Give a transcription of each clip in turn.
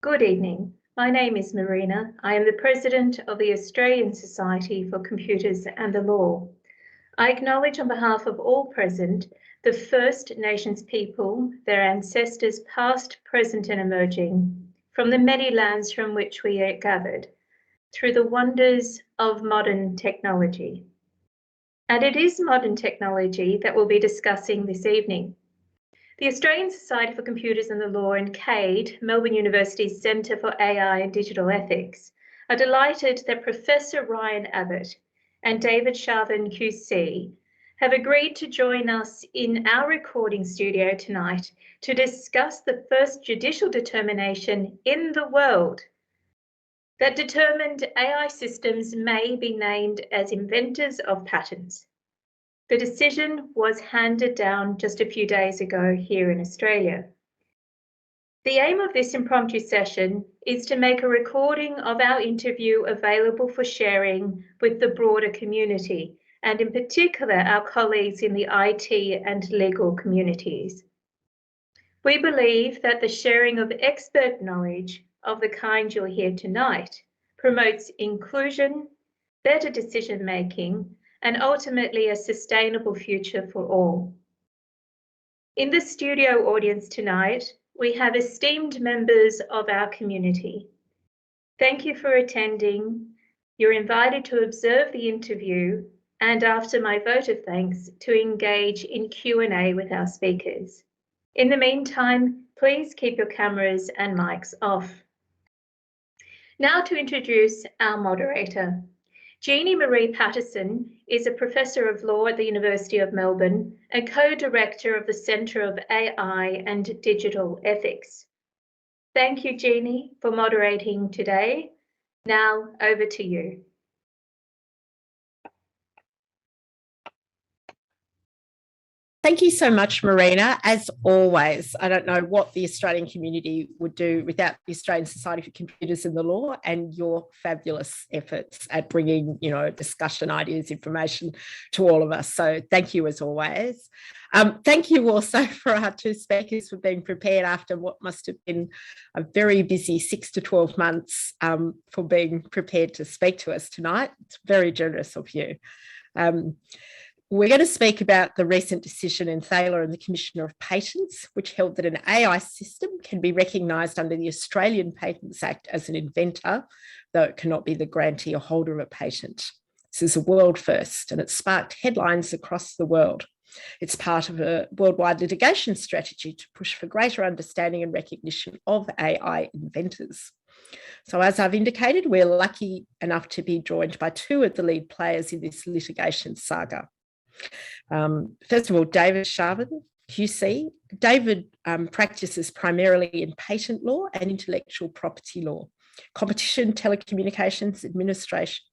Good evening. My name is Marina. I am the President of the Australian Society for Computers and the Law. I acknowledge on behalf of all present the First Nations people, their ancestors past, present and emerging, from the many lands from which we are gathered, through the wonders of modern technology. And it is modern technology that we'll be discussing this evening. The Australian Society for Computers and the Law and CAIDE, Melbourne University's Centre for AI and Digital Ethics, are delighted that Professor Ryan Abbott and David Shavin QC have agreed to join us in our recording studio tonight to discuss the first judicial determination in the world that determined AI systems may be named as inventors of patents. The decision was handed down just a few days ago here in Australia. The aim of this impromptu session is to make a recording of our interview available for sharing with the broader community, and in particular our colleagues in the IT and legal communities. We believe that the sharing of expert knowledge of the kind you'll hear tonight promotes inclusion, better decision making, and ultimately a sustainable future for all. In the studio audience tonight, we have esteemed members of our community. Thank you for attending. You're invited to observe the interview and, after my vote of thanks, to engage in Q&A with our speakers. In the meantime, please keep your cameras and mics off. Now to introduce our moderator. Jeannie Marie Paterson is a Professor of Law at the University of Melbourne and Co-Director of the Centre of AI and Digital Ethics. Thank you, Jeannie, for moderating today. Now, over to you. Thank you so much, Marina. As always, I don't know what the Australian community would do without the Australian Society for Computers and the Law and your fabulous efforts at bringing, discussion, ideas, information to all of us. So thank you as always. Thank you also for our two speakers for being prepared after what must have been a very busy 6 to 12 months for being prepared to speak to us tonight. It's very generous of you. We're going to speak about the recent decision in Thaler and the Commissioner of Patents, which held that an AI system can be recognised under the Australian Patents Act as an inventor, though it cannot be the grantee or holder of a patent. This is a world first, and it sparked headlines across the world. It's part of a worldwide litigation strategy to push for greater understanding and recognition of AI inventors. So as I've indicated, we're lucky enough to be joined by two of the lead players in this litigation saga. First of all, David Shavin QC. David practices primarily in patent law and intellectual property law, competition, telecommunications,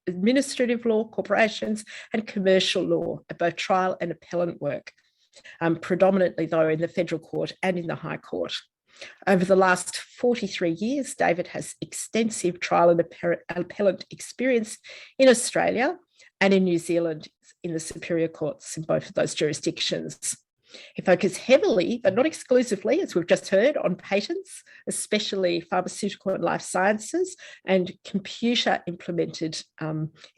administrative law, corporations, and commercial law at both trial and appellant work, predominantly though in the Federal Court and in the High Court. Over the last 43 years, David has extensive trial and appellant experience in Australia and in New Zealand in the superior courts in both of those jurisdictions. He focuses heavily, but not exclusively, as we've just heard, on patents, especially pharmaceutical and life sciences, and computer-implemented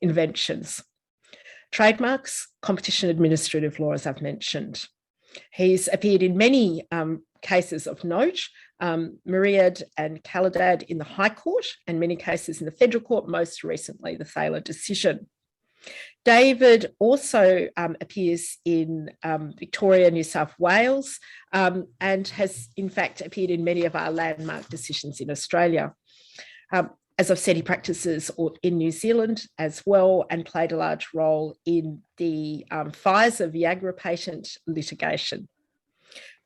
inventions. Trademarks, competition administrative law, as I've mentioned. He's appeared in many cases of note, Myriad and Calidad in the High Court, and many cases in the Federal Court, most recently the Thaler decision. David also appears in Victoria, New South Wales, and has in fact appeared in many of our landmark decisions in Australia. As I've said, he practices in New Zealand as well and played a large role in the Pfizer Viagra patent litigation.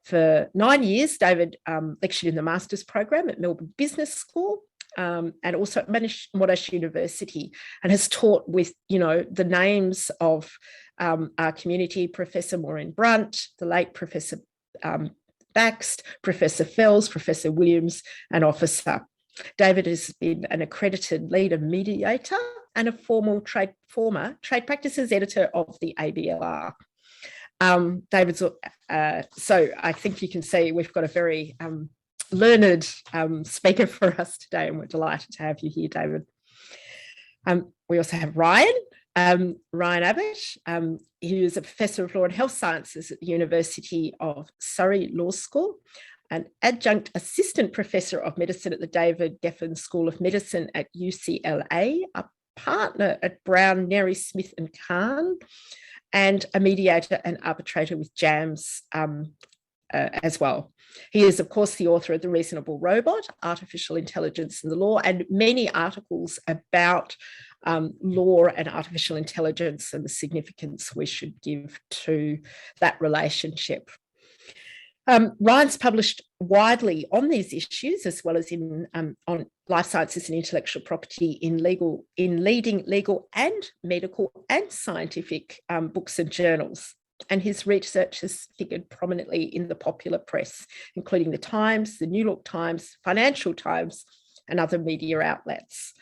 For 9 years, David lectured in the master's program at Melbourne Business School, and also at Monash University, and has taught with, the names of our community, Professor Maureen Brunt, the late Professor Baxt, Professor Fells, Professor Williams, and Officer. David has been an accredited leader mediator and a former trade practices editor of the ABLR. David's, so I think you can see we've got a very learned speaker for us today, and we're delighted to have you here, David. We also have Ryan Abbott, who is a Professor of Law and Health Sciences at the University of Surrey Law School, an Adjunct Assistant Professor of Medicine at the David Geffen School of Medicine at UCLA, a partner at Brown, Neri, Smith and Kahn, and a mediator and arbitrator with JAMS as well. He is, of course, the author of The Reasonable Robot, Artificial Intelligence and the Law, and many articles about law and artificial intelligence and the significance we should give to that relationship. Ryan's published widely on these issues, as well as on life sciences and intellectual property in leading legal and medical and scientific books and journals. And his research has figured prominently in the popular press, including the Times, the New York Times, Financial Times, and other media outlets.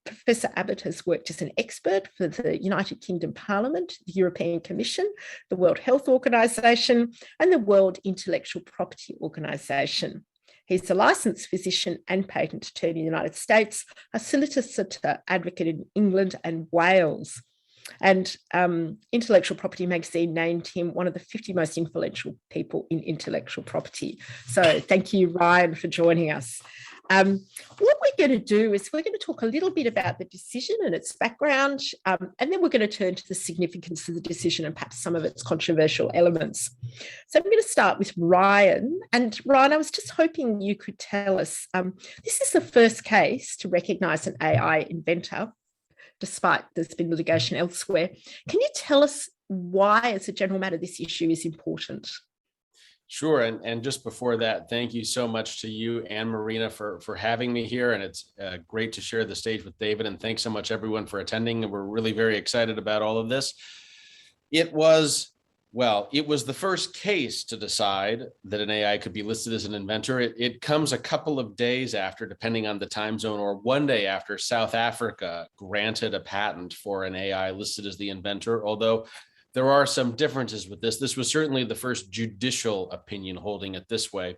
Professor Abbott has worked as an expert for the United Kingdom Parliament, the European Commission, the World Health Organization, and the World Intellectual Property Organization. He's a licensed physician and patent attorney in the United States, a solicitor advocate in England and Wales. And Intellectual Property magazine named him one of the 50 most influential people in intellectual property. So thank you, Ryan, for joining us. What we're going to do is we're going to talk a little bit about the decision and its background, and then we're going to turn to the significance of the decision and perhaps some of its controversial elements. So I'm going to start with Ryan. And Ryan, I was just hoping you could tell us, this is the first case to recognise an AI inventor, despite there's been litigation elsewhere. Can you tell us why, as a general matter, this issue is important? Sure. And just before that, thank you so much to you and Marina for having me here. And it's great to share the stage with David. And thanks so much, everyone, for attending. And we're really very excited about all of this. It was the first case to decide that an AI could be listed as an inventor. It comes a couple of days after, depending on the time zone, or one day after South Africa granted a patent for an AI listed as the inventor, although there are some differences with this. This was certainly the first judicial opinion holding it this way.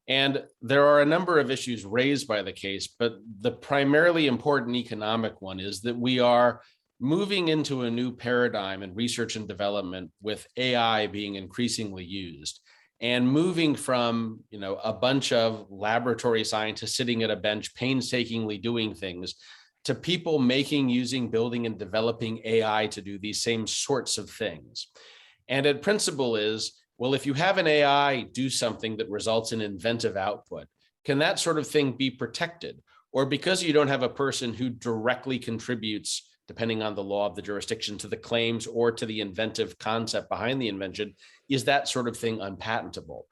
And there are a number of issues raised by the case, but the primarily important economic one is that we are moving into a new paradigm in research and development with AI being increasingly used, and moving from, a bunch of laboratory scientists sitting at a bench painstakingly doing things to people making, using, building, and developing AI to do these same sorts of things. And at principle is, well, if you have an AI do something that results in inventive output, can that sort of thing be protected? Or because you don't have a person who directly contributes, depending on the law of the jurisdiction, to the claims or to the inventive concept behind the invention, is that sort of thing unpatentable?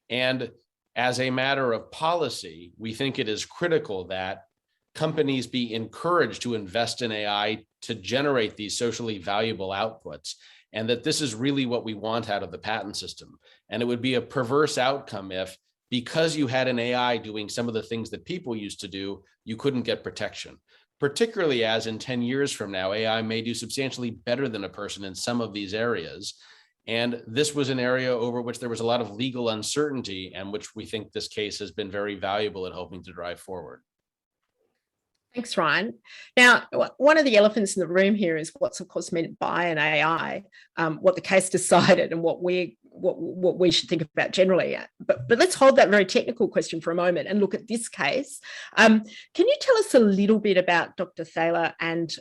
And as a matter of policy, we think it is critical that companies be encouraged to invest in AI to generate these socially valuable outputs, and that this is really what we want out of the patent system. And it would be a perverse outcome if, because you had an AI doing some of the things that people used to do, you couldn't get protection, particularly as in 10 years from now, AI may do substantially better than a person in some of these areas. And this was an area over which there was a lot of legal uncertainty, and which we think this case has been very valuable at helping to drive forward. Thanks, Ryan. Now, one of the elephants in the room here is what's, of course, meant by an AI, what the case decided, and what we should think about generally. But let's hold that very technical question for a moment and look at this case. Can you tell us a little bit about Dr. Thaler and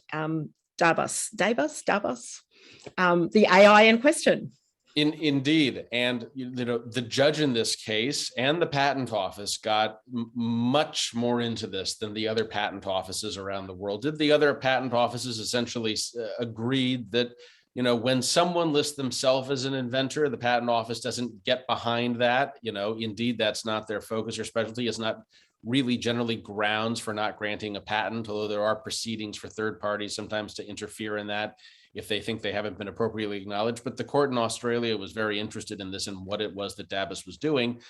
DABUS, the AI in question? Indeed. And the judge in this case and the patent office got much more into this than the other patent offices around the world did. The other patent offices essentially agreed that, when someone lists themselves as an inventor, the patent office doesn't get behind that. Indeed, that's not their focus or specialty. It's not really generally grounds for not granting a patent, although there are proceedings for third parties sometimes to interfere in that if they think they haven't been appropriately acknowledged. But the court in Australia was very interested in this and what it was that DABUS was doing.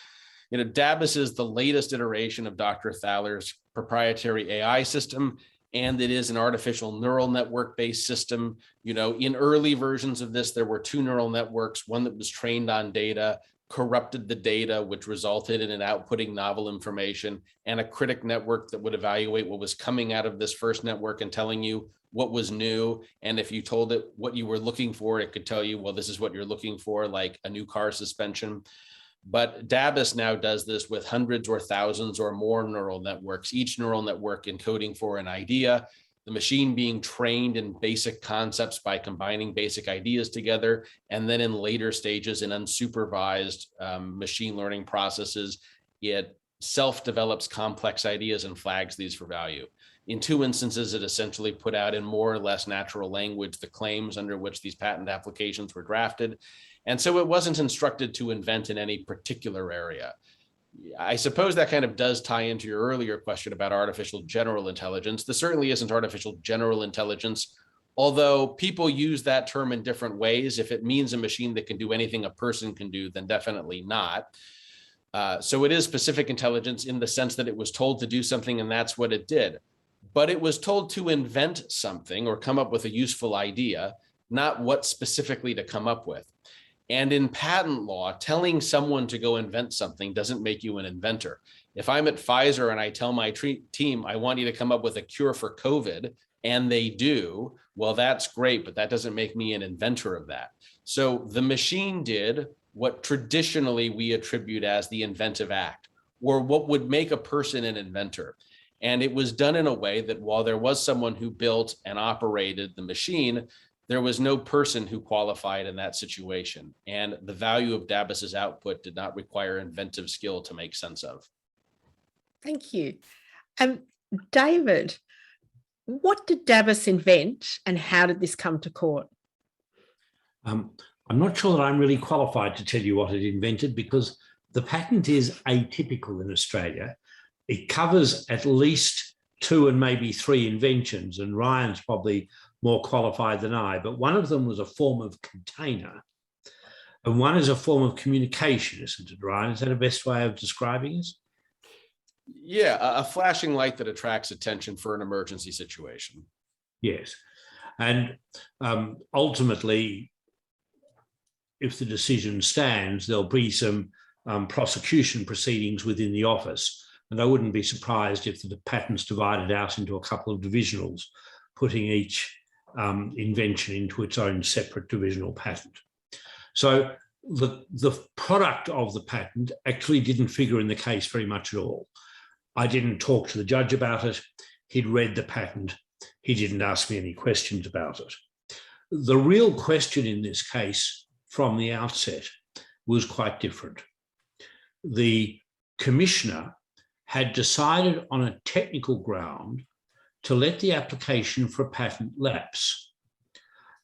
DABUS is the latest iteration of Dr. Thaler's proprietary AI system, and it is an artificial neural network-based system. In early versions of this, there were two neural networks, one that was trained on data, corrupted the data, which resulted in it outputting novel information, and a critic network that would evaluate what was coming out of this first network and telling you what was new. And if you told it what you were looking for, it could tell you, well, this is what you're looking for, like a new car suspension. But DABUS now does this with hundreds or thousands or more neural networks, each neural network encoding for an idea, the machine being trained in basic concepts by combining basic ideas together, and then in later stages in unsupervised machine learning processes, it self-develops complex ideas and flags these for value. In 2 instances, it essentially put out in more or less natural language the claims under which these patent applications were drafted. And so it wasn't instructed to invent in any particular area. I suppose that kind of does tie into your earlier question about artificial general intelligence. This certainly isn't artificial general intelligence, although people use that term in different ways. If it means a machine that can do anything a person can do, then definitely not. So it is specific intelligence in the sense that it was told to do something and that's what it did. But it was told to invent something or come up with a useful idea, not what specifically to come up with. And in patent law, telling someone to go invent something doesn't make you an inventor. If I'm at Pfizer and I tell my team, I want you to come up with a cure for COVID, and they do, well, that's great, but that doesn't make me an inventor of that. So the machine did what traditionally we attribute as the inventive act, or what would make a person an inventor. And it was done in a way that while there was someone who built and operated the machine, there was no person who qualified in that situation. And the value of DABUS's output did not require inventive skill to make sense of. Thank you. David, what did DABUS invent and how did this come to court? I'm not sure that I'm really qualified to tell you what it invented because the patent is atypical in Australia. It covers at least 2 and maybe 3 inventions, and Ryan's probably more qualified than I, but one of them was a form of container and one is a form of communication, isn't it, Ryan? Is that the best way of describing it? Yeah, a flashing light that attracts attention for an emergency situation. Yes. And ultimately, if the decision stands, there'll be some prosecution proceedings within the office. And I wouldn't be surprised if the patent's divided out into a couple of divisionals, putting each invention into its own separate divisional patent. So the product of the patent actually didn't figure in the case very much at all. I didn't talk to the judge about it. He'd read the patent. He didn't ask me any questions about it. The real question in this case from the outset was quite different. The commissioner had decided on a technical ground to let the application for a patent lapse.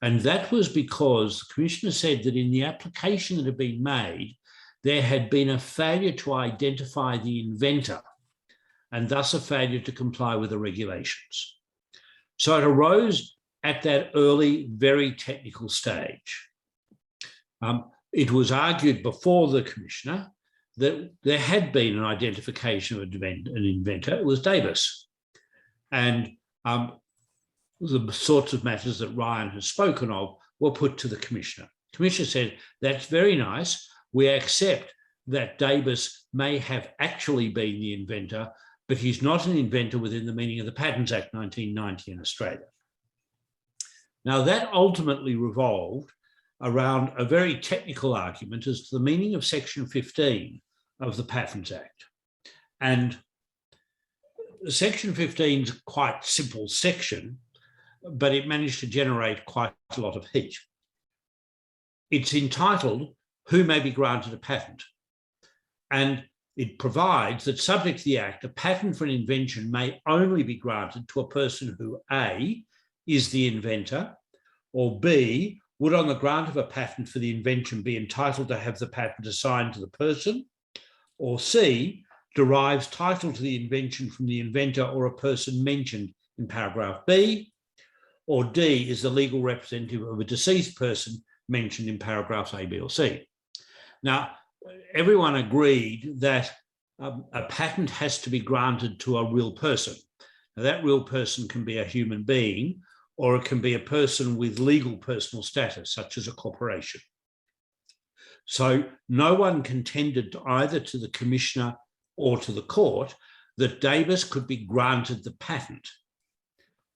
And that was because the commissioner said that in the application that had been made, there had been a failure to identify the inventor and thus a failure to comply with the regulations. So it arose at that early, very technical stage. It was argued before the commissioner that there had been an identification of an inventor. It was DABUS. And the sorts of matters that Ryan has spoken of were put to the commissioner. The commissioner said, that's very nice. We accept that DABUS may have actually been the inventor, but he's not an inventor within the meaning of the Patents Act 1990 in Australia. Now, that ultimately revolved around a very technical argument as to the meaning of Section 15 of the Patents Act. And Section 15 is quite a simple section, but it managed to generate quite a lot of heat. It's entitled, Who May Be Granted a Patent? And it provides that subject to the Act, a patent for an invention may only be granted to a person who A, is the inventor, or B, would on the grant of a patent for the invention be entitled to have the patent assigned to the person, or C, derives title to the invention from the inventor or a person mentioned in paragraph B, or D, is the legal representative of a deceased person mentioned in paragraphs A, B, or C. Now, everyone agreed that a patent has to be granted to a real person. Now, that real person can be a human being, or it can be a person with legal personal status, such as a corporation. So no one contended either to the commissioner or to the court that DABUS could be granted the patent.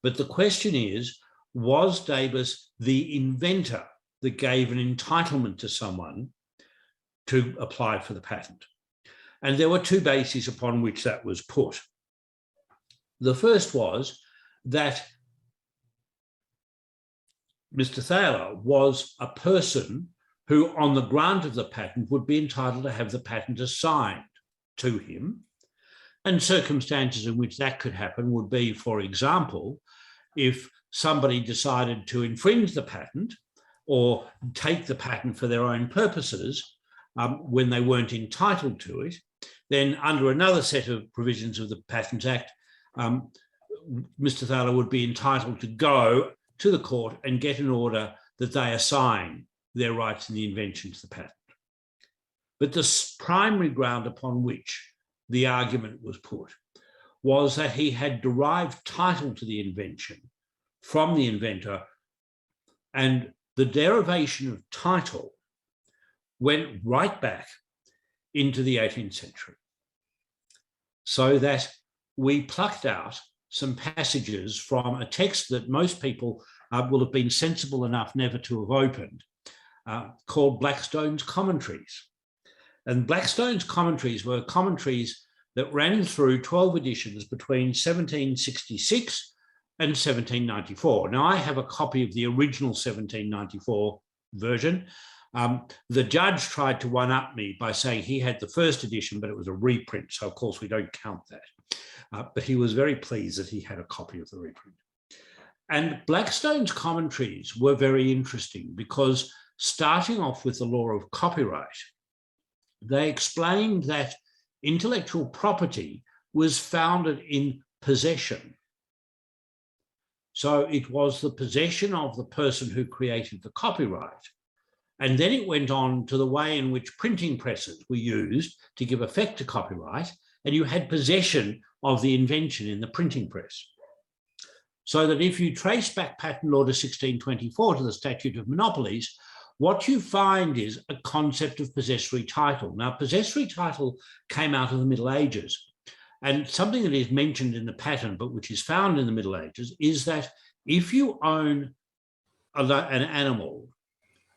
But the question is, was DABUS the inventor that gave an entitlement to someone to apply for the patent? And there were two bases upon which that was put. The first was that Mr. Thaler was a person who, on the grant of the patent, would be entitled to have the patent assigned to him. And circumstances in which that could happen would be, for example, if somebody decided to infringe the patent or take the patent for their own purposes when they weren't entitled to it, then under another set of provisions of the Patents Act, Mr. Thaler would be entitled to go to the court and get an order that they assign their rights in the invention to the patent. But the primary ground upon which the argument was put was that he had derived title to the invention from the inventor, and the derivation of title went right back into the 18th century, so that we plucked out some passages from a text that most people will have been sensible enough never to have opened, called Blackstone's Commentaries. And Blackstone's Commentaries were commentaries that ran through 12 editions between 1766 and 1794. Now, I have a copy of the original 1794 version. The judge tried to one-up me by saying he had the first edition, but it was a reprint, so of course we don't count that. But he was very pleased that he had a copy of the reprint. And Blackstone's commentaries were very interesting because, starting off with the law of copyright, they explained that intellectual property was founded in possession. So it was the possession of the person who created the copyright. And then it went on to the way in which printing presses were used to give effect to copyright, and you had possession of the invention in the printing press. So that if you trace back Patent Law to 1624 to the Statute of Monopolies, what you find is a concept of possessory title. Now, possessory title came out of the Middle Ages, and something that is mentioned in the patent, but which is found in the Middle Ages, is that if you own an animal,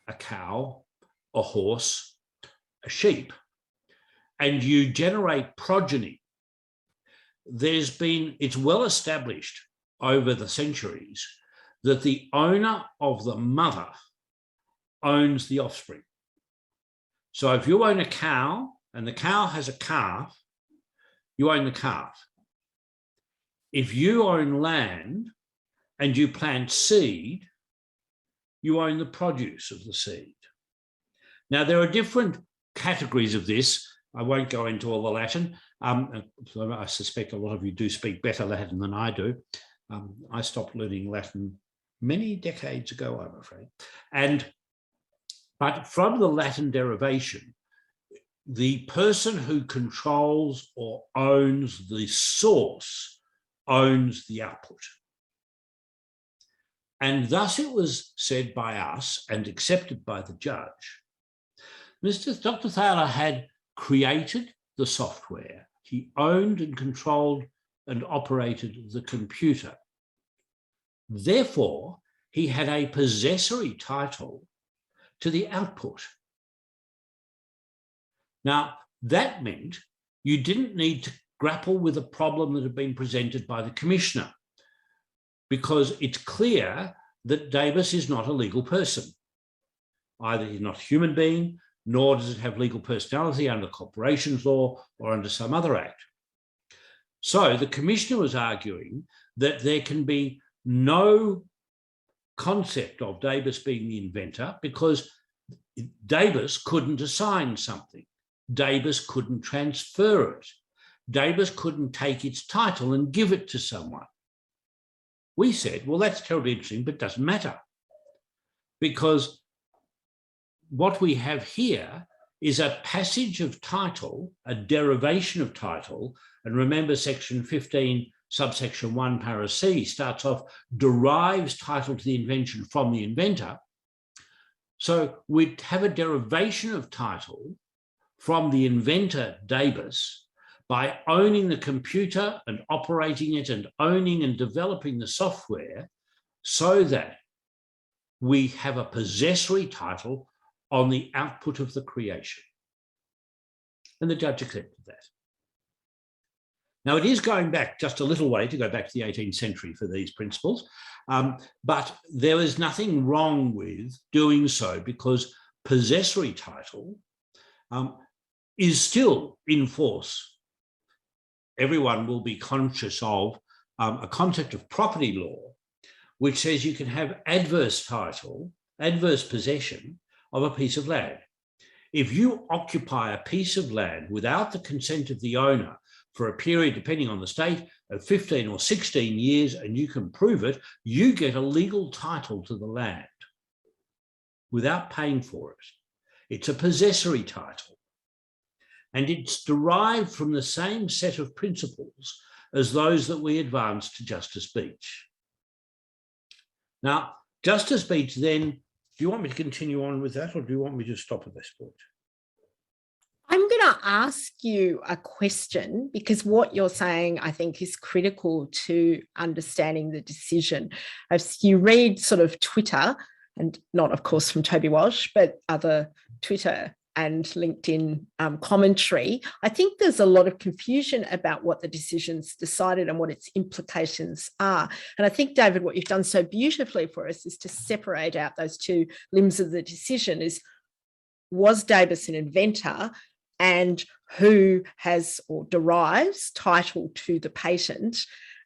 a cow, a horse, a sheep, and you generate progeny, it's well established over the centuries that the owner of the mother owns the offspring. So if you own a cow and the cow has a calf, you own the calf. If you own land and you plant seed, you own the produce of the seed. Now, there are different categories of this. I won't go into all the Latin. I suspect a lot of you do speak better Latin than I do. I stopped learning Latin many decades ago, I'm afraid. But from the Latin derivation, the person who controls or owns the source owns the output. And thus it was said by us and accepted by the judge. Dr. Thaler had created the software. He owned and controlled and operated the computer. Therefore, he had a possessory title to the output. Now, that meant you didn't need to grapple with a problem that had been presented by the commissioner, because it's clear that DABUS is not a legal person. Either he's not a human being, nor does it have legal personality under corporations law or under some other act. So the commissioner was arguing that there can be no concept of DABUS being the inventor because DABUS couldn't assign something. DABUS couldn't transfer it. DABUS couldn't take its title and give it to someone. We said, well, that's terribly interesting, but it doesn't matter. Because what we have here is a passage of title, a derivation of title. And remember, section 15, subsection 1, para C starts off, derives title to the invention from the inventor. So we'd have a derivation of title from the inventor DABUS by owning the computer and operating it and owning and developing the software, so that we have a possessory title on the output of the creation. And the judge accepted that. Now, it is going back just a little way to go back to the 18th century for these principles, but there is nothing wrong with doing so, because possessory title is still in force. Everyone will be conscious of a concept of property law, which says you can have adverse title, adverse possession of a piece of land. If you occupy a piece of land without the consent of the owner for a period, depending on the state, of 15 or 16 years, and you can prove it, you get a legal title to the land without paying for it. It's a possessory title. And it's derived from the same set of principles as those that we advanced to Justice Beach. Now, Justice Beach then, do you want me to continue on with that, or do you want me to stop at this point? I'm going to ask you a question, because what you're saying, I think, is critical to understanding the decision. As you read sort of Twitter, and not, of course, from Toby Walsh, but other Twitter and LinkedIn commentary, I think there's a lot of confusion about what the decision's decided and what its implications are. And I think, David, what you've done so beautifully for us is to separate out those two limbs of the decision. Is, was DABUS an inventor, and who has or derives title to the patent?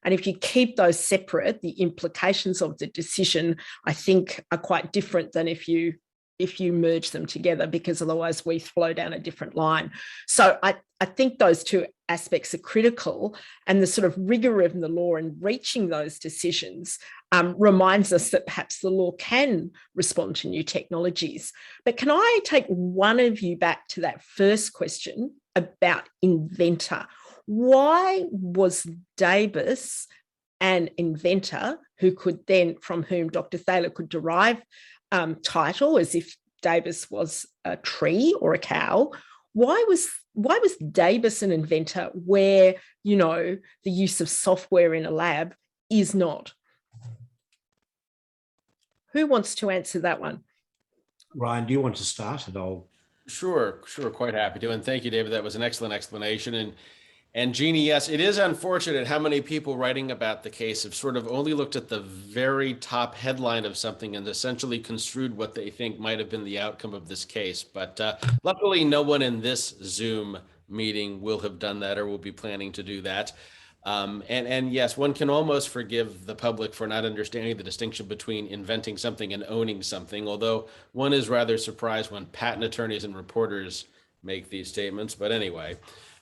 And if you keep those separate, the implications of the decision, I think, are quite different than if you merge them together, because otherwise we flow down a different line. So I think those two aspects are critical, and the sort of rigor of the law in reaching those decisions reminds us that perhaps the law can respond to new technologies. But can I take one of you back to that first question about inventor? Why was DABUS an inventor who could then, from whom Dr. Thaler could derive title, as if DABUS was a tree or a cow? Why was DABUS an inventor where, you know, the use of software in a lab is not? Who wants to answer that one? Ryan, do you want to start? And I'll... Sure, quite happy to. And thank you, David. That was an excellent explanation. And Jeannie, yes, it is unfortunate how many people writing about the case have sort of only looked at the very top headline of something and essentially construed what they think might have been the outcome of this case. But luckily, no one in this Zoom meeting will have done that or will be planning to do that. And yes, one can almost forgive the public for not understanding the distinction between inventing something and owning something, although one is rather surprised when patent attorneys and reporters make these statements. But anyway,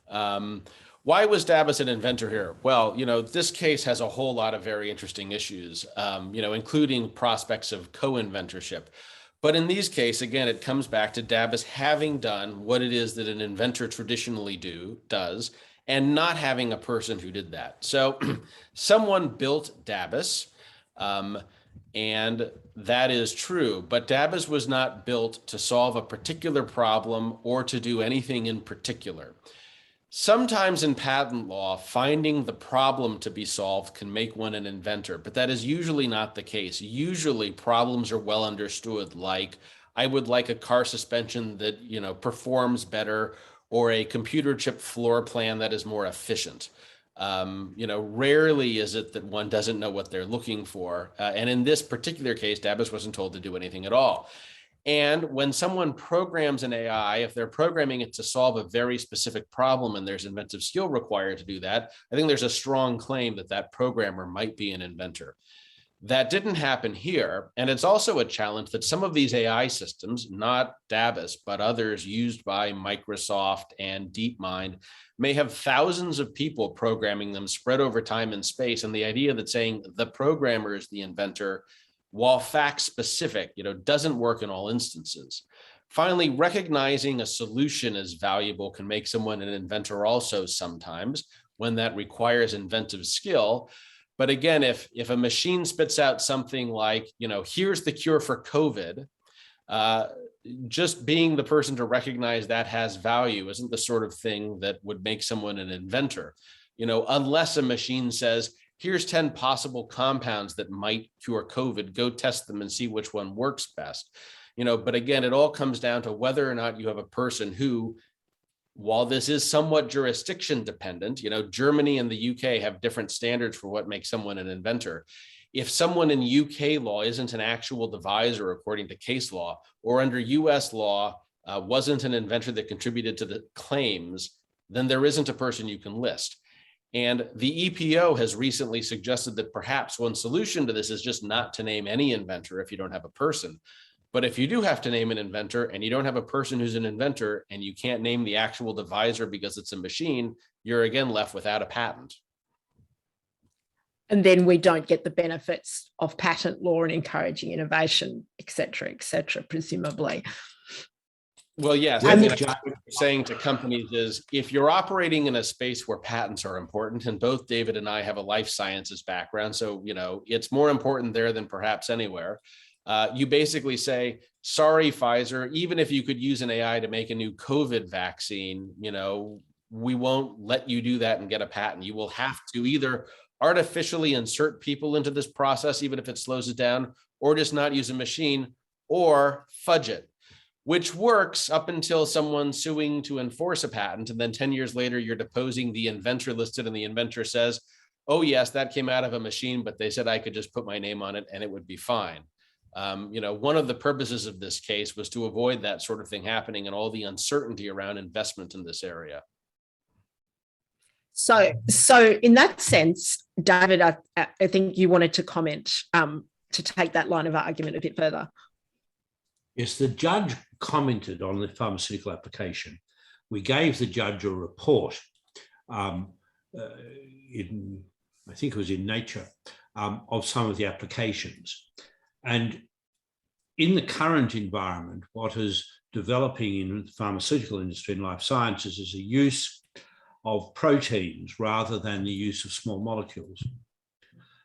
why was DABUS an inventor here? Well, you know, this case has a whole lot of very interesting issues, you know, including prospects of co-inventorship. But in these cases, again, it comes back to DABUS having done what it is that an inventor traditionally does, and not having a person who did that. So someone built DABUS, and that is true, but DABUS was not built to solve a particular problem or to do anything in particular. Sometimes in patent law, finding the problem to be solved can make one an inventor, but that is usually not the case. Usually problems are well understood, like I would like a car suspension that, you know, performs better, or a computer chip floor plan that is more efficient. You know, rarely is it that one doesn't know what they're looking for. And in this particular case, DABUS wasn't told to do anything at all. And when someone programs an AI, if they're programming it to solve a very specific problem and there's inventive skill required to do that, I think there's a strong claim that that programmer might be an inventor. That didn't happen here. And it's also a challenge that some of these AI systems, not DABUS, but others used by Microsoft and DeepMind, may have thousands of people programming them spread over time and space. And the idea that saying the programmer is the inventor, while fact specific, you know, doesn't work in all instances. Finally, recognizing a solution as valuable can make someone an inventor also sometimes, when that requires inventive skill. But again, if a machine spits out something like, you know, here's the cure for COVID, just being the person to recognize that has value isn't the sort of thing that would make someone an inventor. Unless a machine says, here's 10 possible compounds that might cure COVID, go test them and see which one works best. But again, it all comes down to whether or not you have a person who, while this is somewhat jurisdiction dependent, Germany and the UK have different standards for what makes someone an inventor. If someone in UK law isn't an actual deviser according to case law, or under US law wasn't an inventor that contributed to the claims, then there isn't a person you can list. And the EPO has recently suggested that perhaps one solution to this is just not to name any inventor if you don't have a person. But if you do have to name an inventor and you don't have a person who's an inventor and you can't name the actual deviser because it's a machine, you're again left without a patent. And then we don't get the benefits of patent law and encouraging innovation, et cetera, presumably. Well, yes, what I'm saying to companies is if you're operating in a space where patents are important, and both David and I have a life sciences background, so it's more important there than perhaps anywhere. You basically say, sorry, Pfizer, even if you could use an AI to make a new COVID vaccine, we won't let you do that and get a patent. You will have to either artificially insert people into this process, even if it slows it down, or just not use a machine, or fudge it, which works up until someone suing to enforce a patent. And then 10 years later, you're deposing the inventor listed and the inventor says, oh yes, that came out of a machine, but they said I could just put my name on it and it would be fine. One of the purposes of this case was to avoid that sort of thing happening and all the uncertainty around investment in this area. So in that sense, David, I think you wanted to comment to take that line of argument a bit further. Yes, the judge commented on the pharmaceutical application. We gave the judge a report I think it was in Nature, of some of the applications. And in the current environment, what is developing in the pharmaceutical industry and life sciences is a use of proteins rather than the use of small molecules.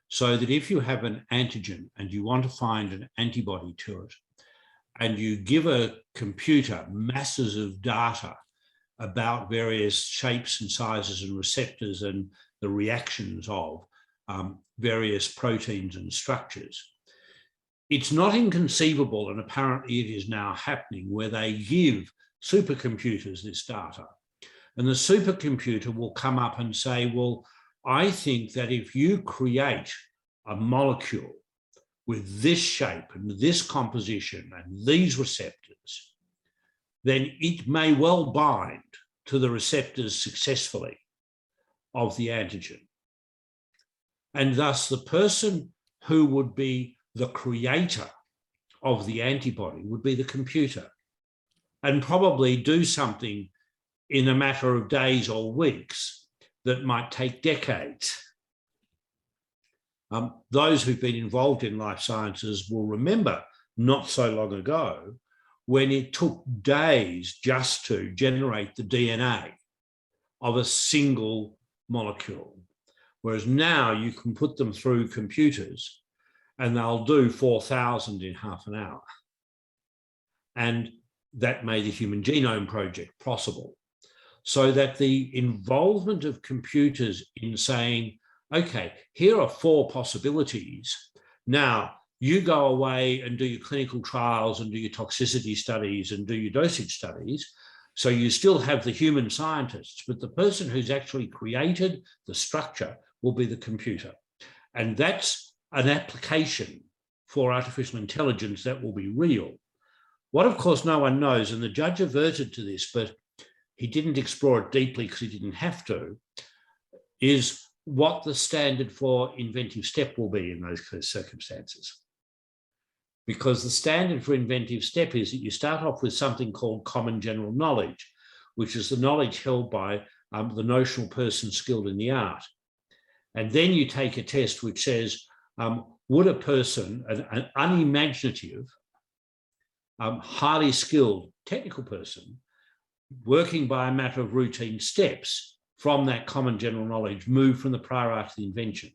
So that if you have an antigen and you want to find an antibody to it, and you give a computer masses of data about various shapes and sizes and receptors and the reactions of various proteins and structures, it's not inconceivable, and apparently it is now happening, where they give supercomputers this data. And the supercomputer will come up and say, well, I think that if you create a molecule with this shape and this composition and these receptors, then it may well bind to the receptors successfully of the antigen. And thus the person who would be the creator of the antibody would be the computer, and probably do something in a matter of days or weeks that might take decades. Those who've been involved in life sciences will remember not so long ago when it took days just to generate the DNA of a single molecule, whereas now you can put them through computers and they'll do 4,000 in half an hour. And that made the Human Genome Project possible. So that the involvement of computers in saying, okay, here are 4 possibilities. Now, you go away and do your clinical trials and do your toxicity studies and do your dosage studies. So you still have the human scientists, but the person who's actually created the structure will be the computer. And that's an application for artificial intelligence that will be real. What, of course, no one knows, and the judge averted to this, but he didn't explore it deeply because he didn't have to, is what the standard for inventive step will be in those circumstances. Because the standard for inventive step is that you start off with something called common general knowledge, which is the knowledge held by the notional person skilled in the art. And then you take a test which says, would a person, an unimaginative, highly skilled technical person, working by a matter of routine steps from that common general knowledge, move from the prior art to the invention?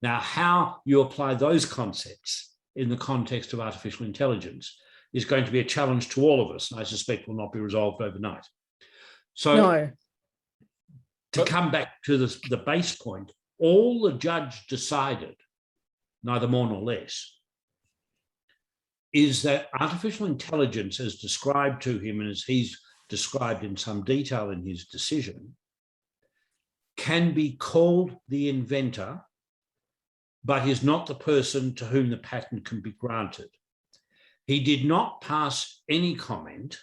Now, how you apply those concepts in the context of artificial intelligence is going to be a challenge to all of us, and I suspect will not be resolved overnight. So No. to come back to the base point, all the judge decided, neither more nor less, is that artificial intelligence, as described to him and as he's described in some detail in his decision, can be called the inventor, but is not the person to whom the patent can be granted. He did not pass any comment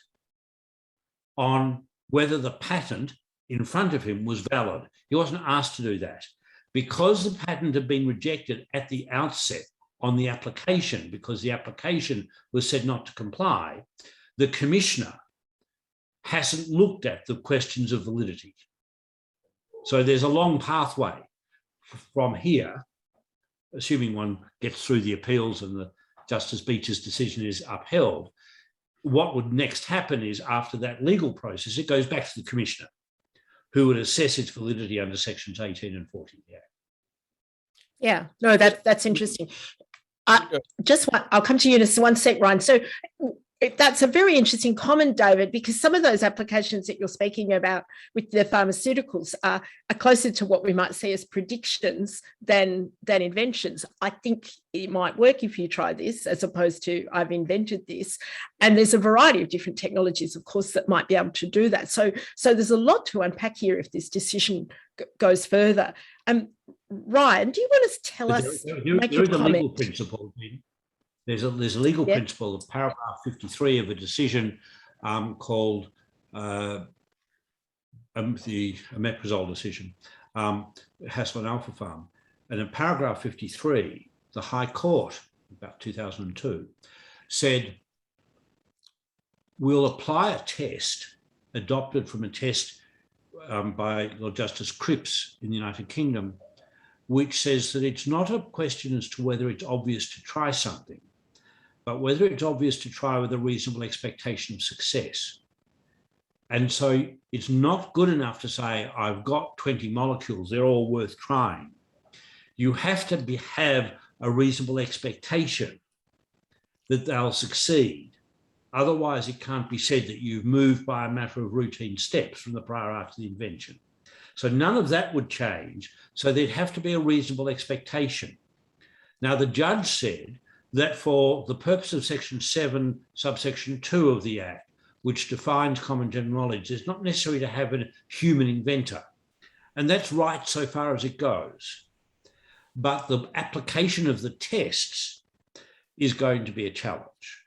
on whether the patent in front of him was valid. He wasn't asked to do that. Because the patent had been rejected at the outset on the application, because the application was said not to comply, the commissioner hasn't looked at the questions of validity. So there's a long pathway from here, assuming one gets through the appeals and the Justice Beech's decision is upheld. What would next happen is, after that legal process, it goes back to the commissioner, who would assess its validity under sections 18 and 40. Yeah, no, that's interesting. I'll come to you in one sec, Ryan. So that's a very interesting comment, David, because some of those applications that you're speaking about with the pharmaceuticals are closer to what we might see as predictions than inventions. I think it might work if you try this, as opposed to I've invented this. And there's a variety of different technologies, of course, that might be able to do that. So there's a lot to unpack here if this decision goes further. Ryan, do you want to tell us? Make a comment. Legal principle. There's a legal principle of paragraph 53 of a decision called the omeprazole decision, Hassel and Alpha Farm. And in paragraph 53, the High Court, about 2002, said, we'll apply a test adopted from a test by Lord Justice Cripps in the United Kingdom, which says that it's not a question as to whether it's obvious to try something, but whether it's obvious to try with a reasonable expectation of success. And so it's not good enough to say, I've got 20 molecules, they're all worth trying. You have to have a reasonable expectation that they'll succeed. Otherwise, it can't be said that you've moved by a matter of routine steps from the prior art to the invention. So none of that would change. So there'd have to be a reasonable expectation. Now, the judge said that for the purpose of section 7, subsection 2 of the Act, which defines common general knowledge, it's not necessary to have a human inventor. And that's right so far as it goes. But the application of the tests is going to be a challenge.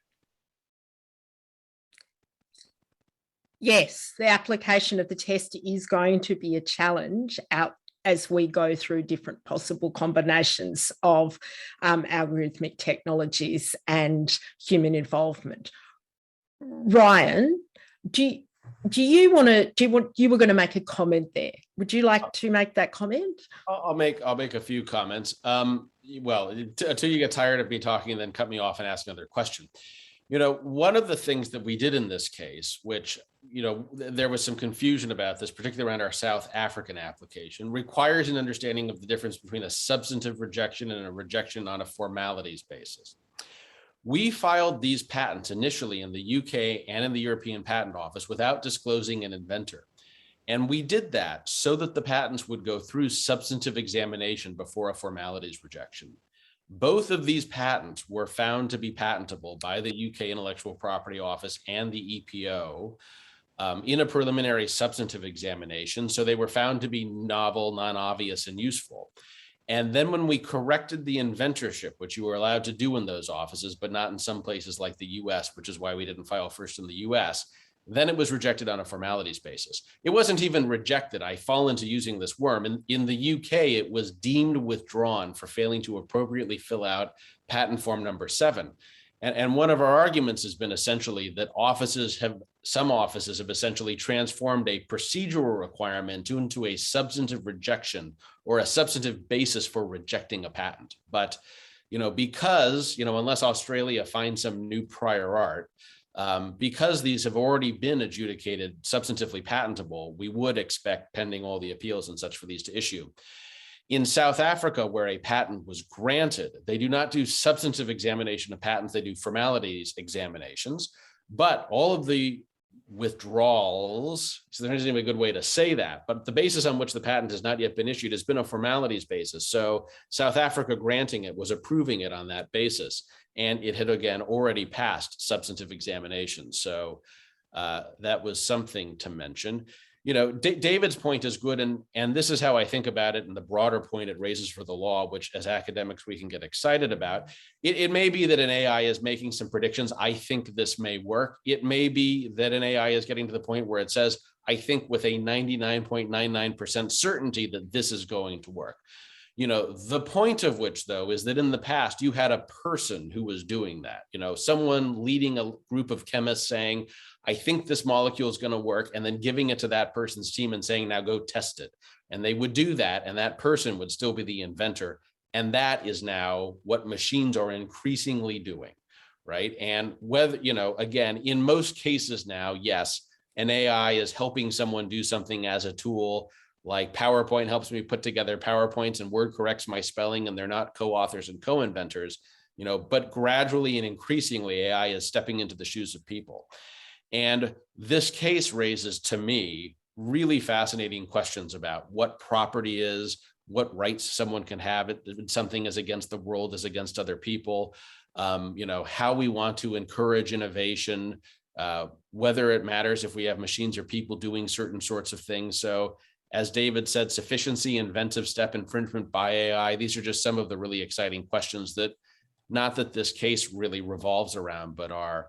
Yes, the application of the test is going to be a challenge out as we go through different possible combinations of algorithmic technologies and human involvement. Ryan, you were going to make a comment there. Would you like to make that comment? I'll make a few comments. Well, until you get tired of me talking and then cut me off and ask another question. You know, one of the things that we did in this case, which, you know, there was some confusion about this, particularly around our South African application, requires an understanding of the difference between a substantive rejection and a rejection on a formalities basis. We filed these patents initially in the UK and in the European Patent Office without disclosing an inventor. And we did that so that the patents would go through substantive examination before a formalities rejection. Both of these patents were found to be patentable by the UK Intellectual Property Office and the EPO in a preliminary substantive examination. So they were found to be novel, non-obvious, and useful. And then when we corrected the inventorship, which you were allowed to do in those offices, but not in some places like the US, which is why we didn't file first in the US, then it was rejected on a formalities basis. It wasn't even rejected. I fall into using this worm. In the UK, it was deemed withdrawn for failing to appropriately fill out patent form number 7. And one of our arguments has been essentially that some offices have essentially transformed a procedural requirement into a substantive rejection or a substantive basis for rejecting a patent. But, you know, because, you know, unless Australia finds some new prior art, because these have already been adjudicated substantively patentable, we would expect, pending all the appeals and such, for these to issue. In South Africa, where a patent was granted, they do not do substantive examination of patents, they do formalities examinations, but all of the withdrawals, so there isn't even a good way to say that, but the basis on which the patent has not yet been issued has been a formalities basis. So South Africa granting it was approving it on that basis, and it had again already passed substantive examinations. So that was something to mention. You know, David's point is good, and this is how I think about it, and the broader point it raises for the law, which as academics we can get excited about. It may be that an AI is making some predictions. I think this may work. It may be that an AI is getting to the point where it says, I think with a 99.99% certainty that this is going to work. You know, the point of which, though, is that in the past, you had a person who was doing that, you know, someone leading a group of chemists saying, I think this molecule is going to work, and then giving it to that person's team and saying, now go test it. And they would do that, and that person would still be the inventor. And that is now what machines are increasingly doing, right? And whether, you know, again, in most cases now, yes, an AI is helping someone do something as a tool. Like PowerPoint helps me put together PowerPoints, and Word corrects my spelling, and they're not co-authors and co-inventors, you know, but gradually and increasingly AI is stepping into the shoes of people. And this case raises, to me, really fascinating questions about what property is, what rights someone can have. Something is against the world, is against other people, you know, how we want to encourage innovation, whether it matters if we have machines or people doing certain sorts of things. So as David said, sufficiency, inventive step, infringement by AI, these are just some of the really exciting questions that, not that this case really revolves around, but are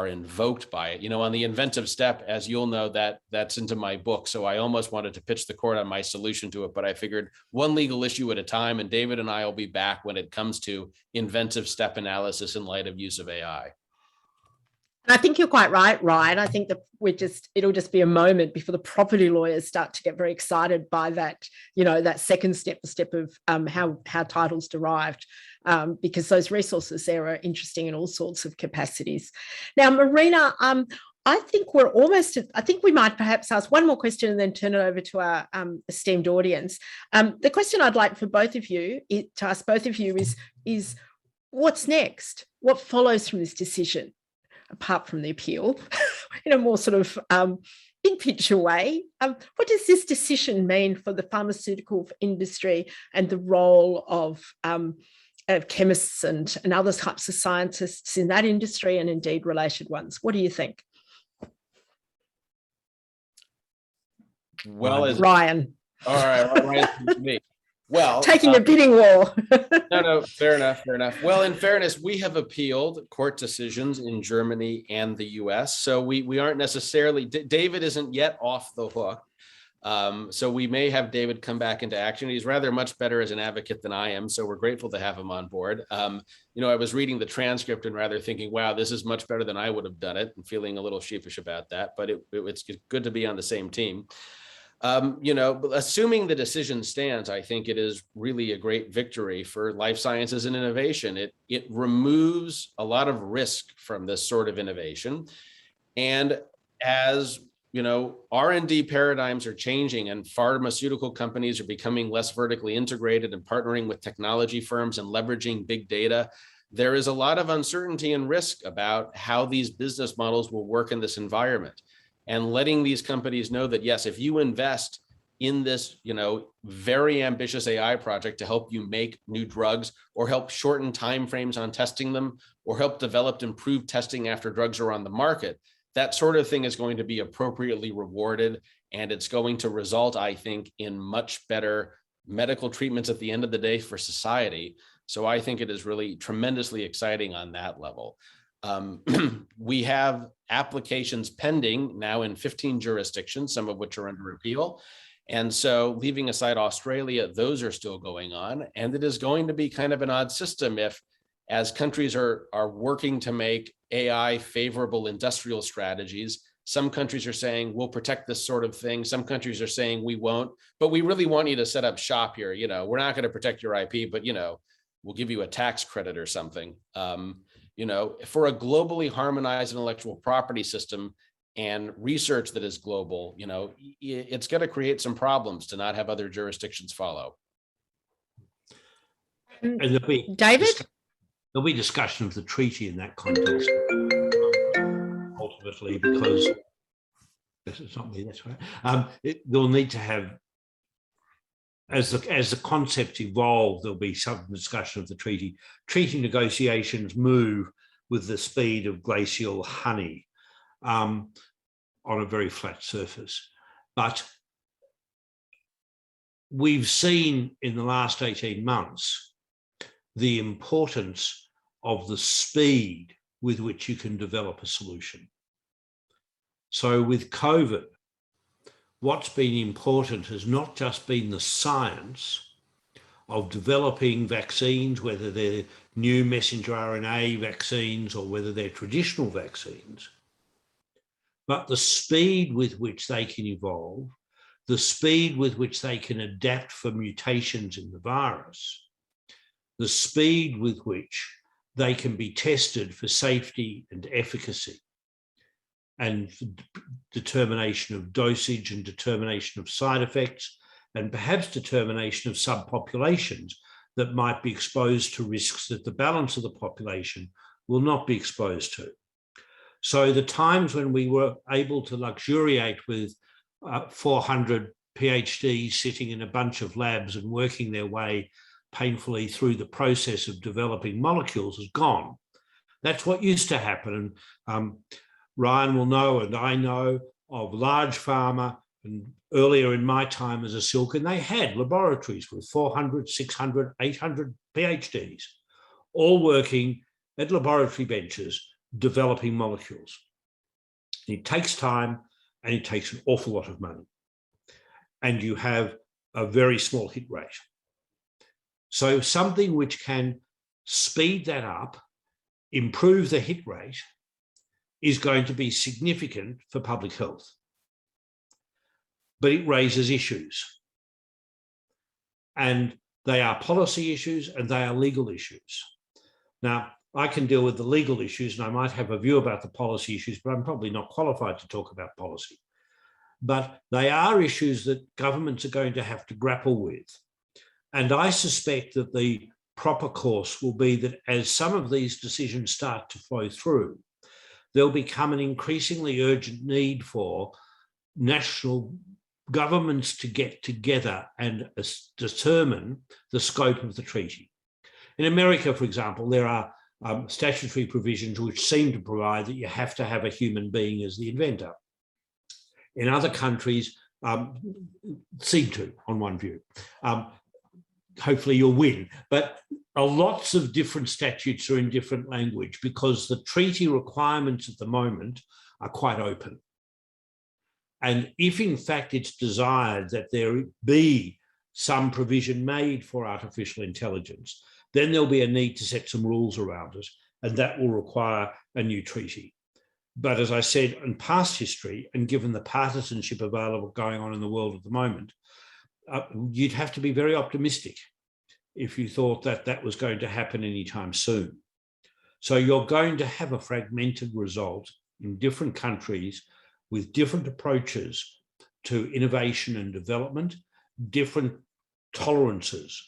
invoked by it. You know, on the inventive step, as you'll know, that's into my book. So I almost wanted to pitch the court on my solution to it, but I figured one legal issue at a time, and David and I will be back when it comes to inventive step analysis in light of use of AI. And I think you're quite right, Ryan. I think that it'll just be a moment before the property lawyers start to get very excited by that, you know, that second step, the step of how title's derived, because those resources there are interesting in all sorts of capacities. Now, Marina, I think we might perhaps ask one more question and then turn it over to our esteemed audience. The question I'd like for both of you, to ask both of you is what's next? What follows from this decision? Apart from the appeal, in a more sort of big picture way, what does this decision mean for the pharmaceutical industry and the role of chemists and other types of scientists in that industry and indeed related ones? What do you think? Well, Ryan. All right, Ryan, to me. Well, taking a bidding war. No, fair enough. Well, in fairness, we have appealed court decisions in Germany and the US. So we aren't necessarily, David isn't yet off the hook. So we may have David come back into action. He's rather much better as an advocate than I am. So we're grateful to have him on board. You know, I was reading the transcript and rather thinking, wow, this is much better than I would have done it, and feeling a little sheepish about that, but it's good to be on the same team. You know, assuming the decision stands, I think it is really a great victory for life sciences and innovation. It removes a lot of risk from this sort of innovation. And as you know, R&D paradigms are changing, and pharmaceutical companies are becoming less vertically integrated and partnering with technology firms and leveraging big data. There is a lot of uncertainty and risk about how these business models will work in this environment. And letting these companies know that, yes, if you invest in this, you know, very ambitious AI project to help you make new drugs, or help shorten timeframes on testing them, or help develop improved testing after drugs are on the market, that sort of thing is going to be appropriately rewarded. And it's going to result, I think, in much better medical treatments at the end of the day for society. So I think it is really tremendously exciting on that level. We have applications pending now in 15 jurisdictions, some of which are under appeal. And so, leaving aside Australia, those are still going on. And it is going to be kind of an odd system if, as countries are working to make AI favorable industrial strategies, some countries are saying, we'll protect this sort of thing. Some countries are saying, we won't, but we really want you to set up shop here. You know, we're not going to protect your IP, but, you know, we'll give you a tax credit or something. You know, for a globally harmonized intellectual property system and research that is global, you know, it's going to create some problems to not have other jurisdictions follow. And there'll be David? There'll be discussion of the treaty in that context, ultimately, because it's not me, that's right. They'll need to have, as the concepts evolve, there'll be some discussion of the treaty. Treaty negotiations move with the speed of glacial honey on a very flat surface. But we've seen in the last 18 months the importance of the speed with which you can develop a solution. So with COVID, what's been important has not just been the science of developing vaccines, whether they're new messenger RNA vaccines or whether they're traditional vaccines, but the speed with which they can evolve, the speed with which they can adapt for mutations in the virus, the speed with which they can be tested for safety and efficacy, and determination of dosage and determination of side effects, and perhaps determination of subpopulations that might be exposed to risks that the balance of the population will not be exposed to. So the times when we were able to luxuriate with 400 PhDs sitting in a bunch of labs and working their way painfully through the process of developing molecules is gone. That's what used to happen. And Ryan will know, and I know of large pharma, and earlier in my time as a silk, and they had laboratories with 400, 600, 800 PhDs, all working at laboratory benches, developing molecules. It takes time and it takes an awful lot of money. And you have a very small hit rate. So something which can speed that up, improve the hit rate, is going to be significant for public health. But it raises issues. And they are policy issues and they are legal issues. Now, I can deal with the legal issues and I might have a view about the policy issues, but I'm probably not qualified to talk about policy. But they are issues that governments are going to have to grapple with. And I suspect that the proper course will be that as some of these decisions start to flow through, there'll become an increasingly urgent need for national governments to get together and determine the scope of the treaty. In America, for example, there are statutory provisions which seem to provide that you have to have a human being as the inventor. In other countries, seem to, on one view. Hopefully you'll win. But lots of different statutes are in different language because the treaty requirements at the moment are quite open. And if in fact it's desired that there be some provision made for artificial intelligence, then there'll be a need to set some rules around it, and that will require a new treaty. But as I said, in past history, and given the partisanship available going on in the world at the moment, you'd have to be very optimistic if you thought that that was going to happen anytime soon. So you're going to have a fragmented result in different countries with different approaches to innovation and development, different tolerances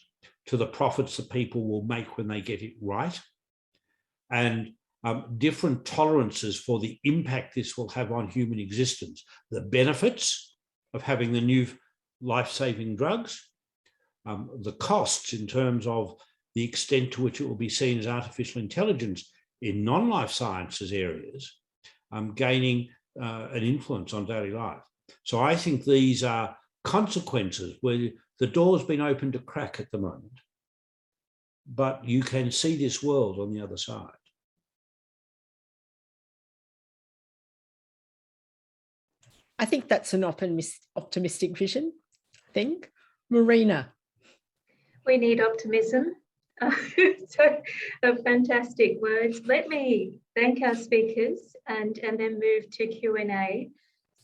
to the profits that people will make when they get it right, and different tolerances for the impact this will have on human existence, the benefits of having the new life-saving drugs, the costs in terms of the extent to which it will be seen as artificial intelligence in non-life sciences areas, gaining an influence on daily life. So I think these are consequences where the door's been opened a crack at the moment, but you can see this world on the other side. I think that's an optimistic vision, I think. Marina. We need optimism. So fantastic words. Let me thank our speakers and then move to Q&A.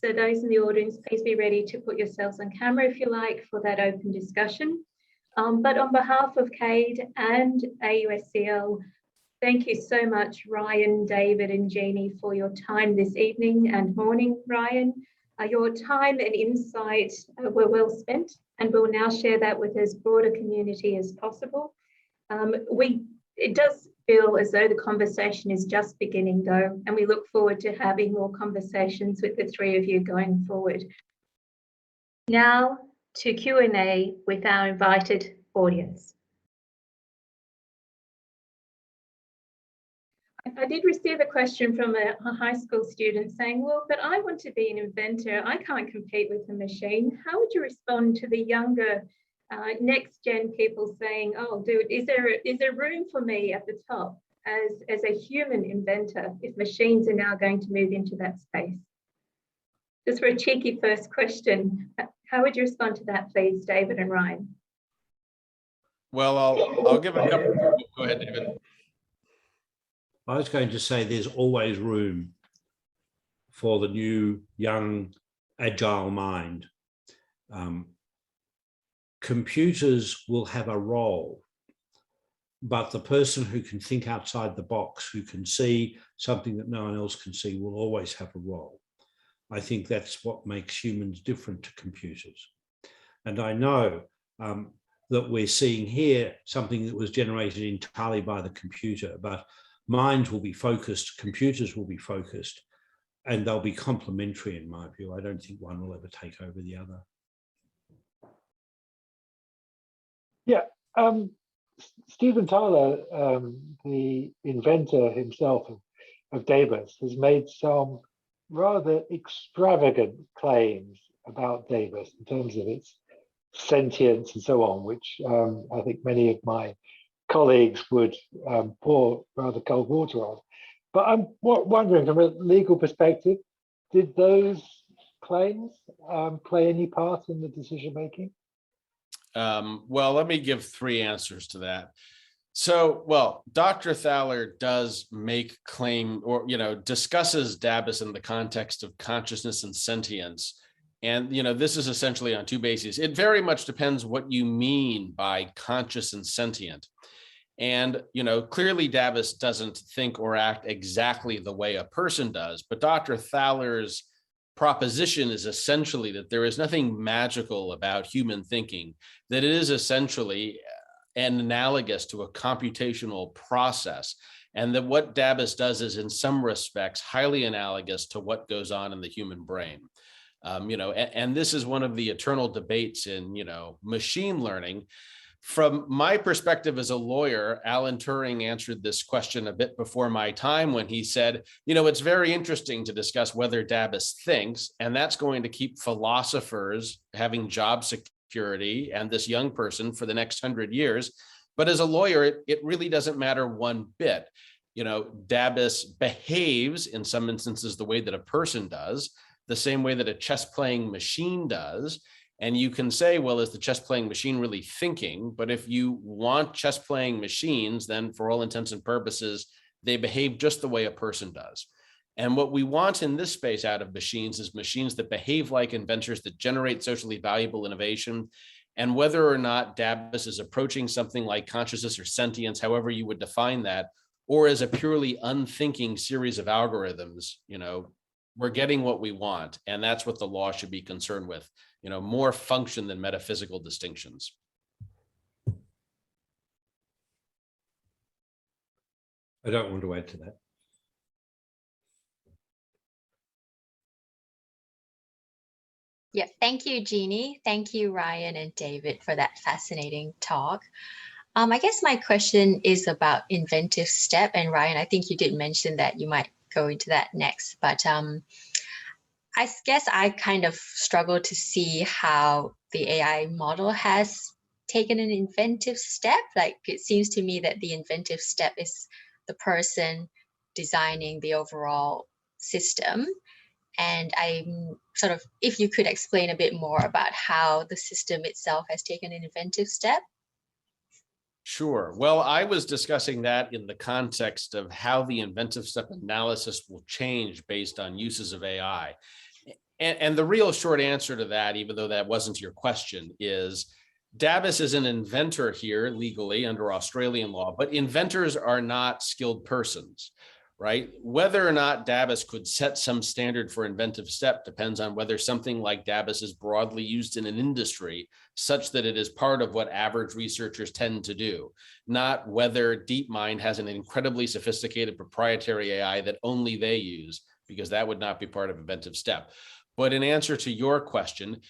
So those in the audience, please be ready to put yourselves on camera if you like for that open discussion. But on behalf of CAIDE and AUSCL, thank you so much, Ryan, David and Jeannie, for your time this evening and morning, Ryan. Your time and insight were well spent, and we'll now share that with as broad a community as possible. It does feel as though the conversation is just beginning though, and we look forward to having more conversations with the three of you going forward. Now to Q&A with our invited audience. I did receive a question from a high school student saying, well, but I want to be an inventor. I can't compete with the machine. How would you respond to the younger next gen people saying, oh, dude, is there room for me at the top as a human inventor if machines are now going to move into that space? Just for a cheeky first question, how would you respond to that, please, David and Ryan? Well, I'll give a couple. Go ahead, David. I was going to say there's always room for the new, young, agile mind. Computers will have a role, but the person who can think outside the box, who can see something that no one else can see, will always have a role. I think that's what makes humans different to computers. And I know that we're seeing here something that was generated entirely by the computer, but minds will be focused, computers will be focused, and they'll be complementary in my view. I don't think one will ever take over the other. Yeah, Stephen Tyler, the inventor himself of DABUS, has made some rather extravagant claims about DABUS in terms of its sentience and so on, which I think many of my colleagues would pour rather cold water on. But I'm wondering, from a legal perspective, did those claims play any part in the decision making? Well, let me give three answers to that. So, well, Dr. Thaler does make claim or, discusses DABUS in the context of consciousness and sentience. And, this is essentially on two bases. It very much depends what you mean by conscious and sentient. And, clearly DABUS doesn't think or act exactly the way a person does, but Dr. Thaler's proposition is essentially that there is nothing magical about human thinking, that it is essentially analogous to a computational process, and that what DABUS does is in some respects highly analogous to what goes on in the human brain. And this is one of the eternal debates in, machine learning. From my perspective as a lawyer, Alan Turing answered this question a bit before my time when he said, it's very interesting to discuss whether DABUS thinks, and that's going to keep philosophers having job security and this young person for the next 100 years. But as a lawyer, it really doesn't matter one bit. DABUS behaves in some instances the way that a person does, the same way that a chess playing machine does. And you can say, well, is the chess playing machine really thinking? But if you want chess playing machines, then for all intents and purposes, they behave just the way a person does. And what we want in this space out of machines is machines that behave like inventors, that generate socially valuable innovation. And whether or not DABUS is approaching something like consciousness or sentience, however you would define that, or as a purely unthinking series of algorithms, we're getting what we want. And that's what the law should be concerned with, more function than metaphysical distinctions. I don't want to add to that. Yeah, thank you, Jeannie. Thank you, Ryan and David, for that fascinating talk. I guess my question is about inventive step. And Ryan, I think you did mention that you might go into that next, but I guess I kind of struggle to see how the AI model has taken an inventive step. Like, it seems to me that the inventive step is the person designing the overall system. And I'm sort of, if you could explain a bit more about how the system itself has taken an inventive step. Sure. Well, I was discussing that in the context of how the inventive step analysis will change based on uses of AI. And the real short answer to that, even though that wasn't your question, is DABUS is an inventor here legally under Australian law, but inventors are not skilled persons. right? Whether or not DABUS could set some standard for inventive step depends on whether something like DABUS is broadly used in an industry such that it is part of what average researchers tend to do, not whether DeepMind has an incredibly sophisticated proprietary AI that only they use, because that would not be part of inventive step. But in answer to your question,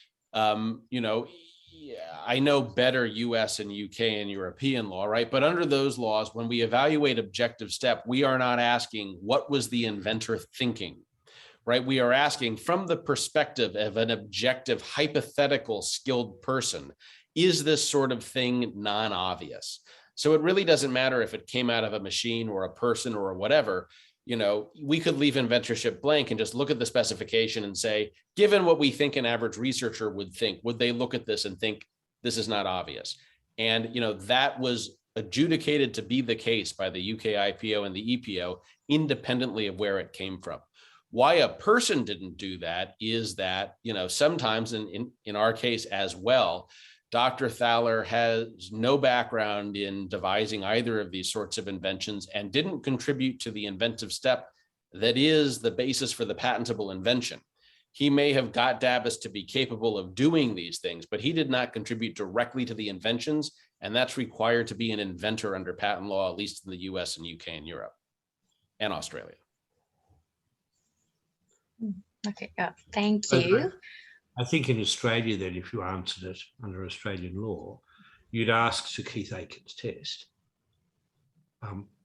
I know better US and UK and European law, right? But under those laws, when we evaluate objective step, we are not asking what was the inventor thinking, right? We are asking from the perspective of an objective, hypothetical, skilled person, is this sort of thing non-obvious? So it really doesn't matter if it came out of a machine or a person or whatever. We could leave inventorship blank and just look at the specification and say, given what we think an average researcher would think, would they look at this and think this is not obvious? And, that was adjudicated to be the case by the UK IPO and the EPO, independently of where it came from. Why a person didn't do that is that, sometimes in our case as well, Dr. Thaler has no background in devising either of these sorts of inventions and didn't contribute to the inventive step that is the basis for the patentable invention. He may have got DABUS to be capable of doing these things, but he did not contribute directly to the inventions, and that's required to be an inventor under patent law, at least in the US and UK and Europe and Australia. Okay, thank you. I think in Australia, then, if you answered it under Australian law, you'd ask Sir Keith Aiken's test.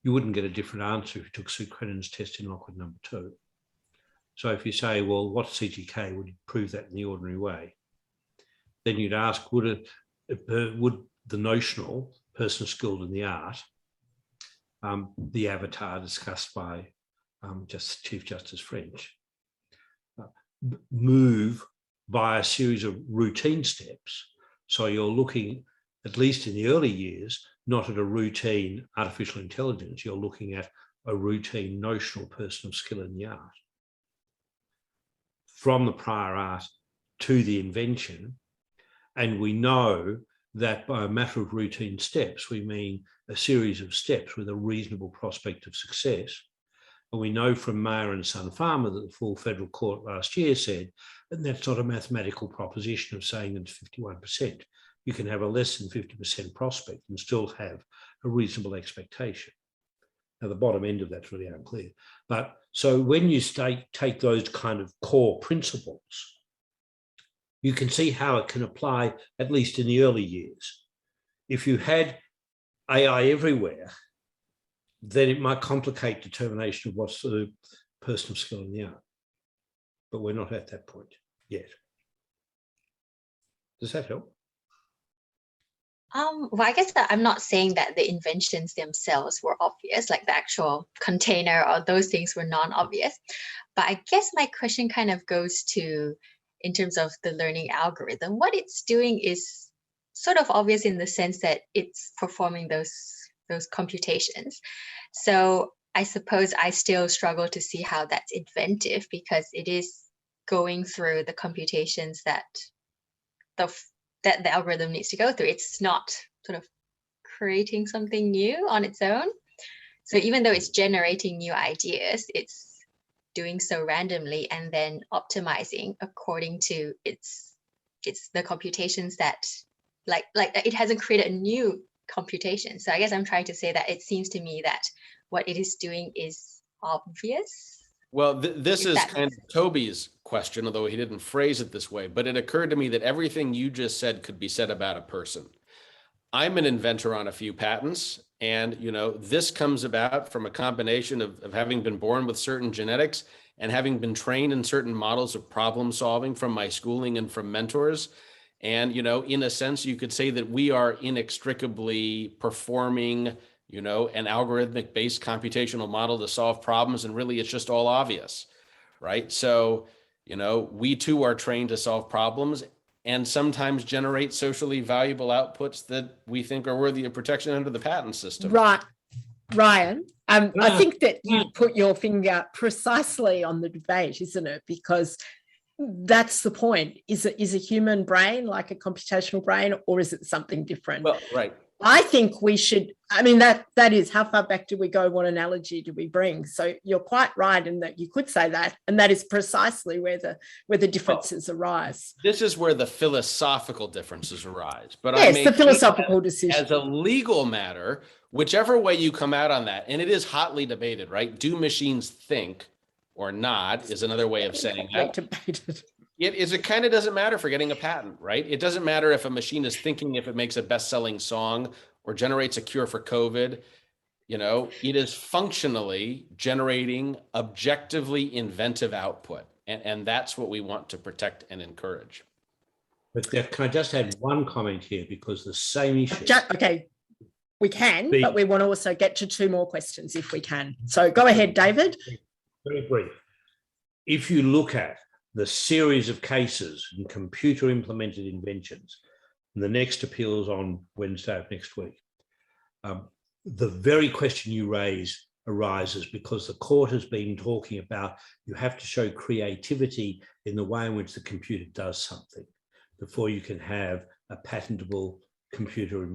You wouldn't get a different answer if you took Sequenom's test in Lockwood number 2. So if you say, well, what's CGK? Would you prove that in the ordinary way? Then you'd ask, would the notional person skilled in the art, the avatar discussed by Chief Justice French, move by a series of routine steps? So you're looking, at least in the early years, not at a routine artificial intelligence, you're looking at a routine notional person of skill in the art. From the prior art to the invention, and we know that by a matter of routine steps, we mean a series of steps with a reasonable prospect of success. And we know from Mayer and Son Farmer that the full federal court last year said, and that's not a mathematical proposition of saying it's 51%. You can have a less than 50% prospect and still have a reasonable expectation. Now, the bottom end of that's really unclear. But so when you take those kind of core principles, you can see how it can apply, at least in the early years. If you had AI everywhere, then it might complicate determination of what's the person of skill in the art. But we're not at that point yet. Does that help? Well, I guess that I'm not saying that the inventions themselves were obvious, like the actual container or those things were non-obvious. But I guess my question kind of goes to, in terms of the learning algorithm, what it's doing is sort of obvious in the sense that it's performing those computations. So I suppose I still struggle to see how that's inventive, because it is going through the computations that the algorithm needs to go through. It's not sort of creating something new on its own. So even though it's generating new ideas, it's doing so randomly and then optimizing according to its the computations that like it hasn't created a new computation. So I guess I'm trying to say that it seems to me that what it is doing is obvious. Well, this is kind of Toby's question, although he didn't phrase it this way, but it occurred to me that everything you just said could be said about a person. I'm an inventor on a few patents, and this comes about from a combination of having been born with certain genetics and having been trained in certain models of problem solving from my schooling and from mentors. And, in a sense, you could say that we are inextricably performing an algorithmic based computational model to solve problems. And really, it's just all obvious, right? So, we too are trained to solve problems and sometimes generate socially valuable outputs that we think are worthy of protection under the patent system. Right. Ryan, I think that you put your finger precisely on the debate, isn't it? Because that's the point. Is a human brain like a computational brain, or is it something different? Well, right. I think we should, I mean, that is, how far back do we go? What analogy do we bring? So you're quite right in that you could say that, and that is precisely where the differences arise. This is where the philosophical differences arise. But yes, I mean, the philosophical decision. as a legal matter, whichever way you come out on that, and it is hotly debated, right? Do machines think or not is another way of saying that. Debated. It kind of doesn't matter for getting a patent, right? It doesn't matter if a machine is thinking if it makes a best-selling song or generates a cure for COVID. You know, it is functionally generating objectively inventive output. And that's what we want to protect and encourage. But can I just add one comment here, because the same issue. Okay, we can, but we want to also get to 2 more questions if we can. So go ahead, David. Very brief. If you look at the series of cases in computer implemented inventions, and the next appeal is on Wednesday of next week, the very question you raise arises because the court has been talking about you have to show creativity in the way in which the computer does something before you can have a patentable computer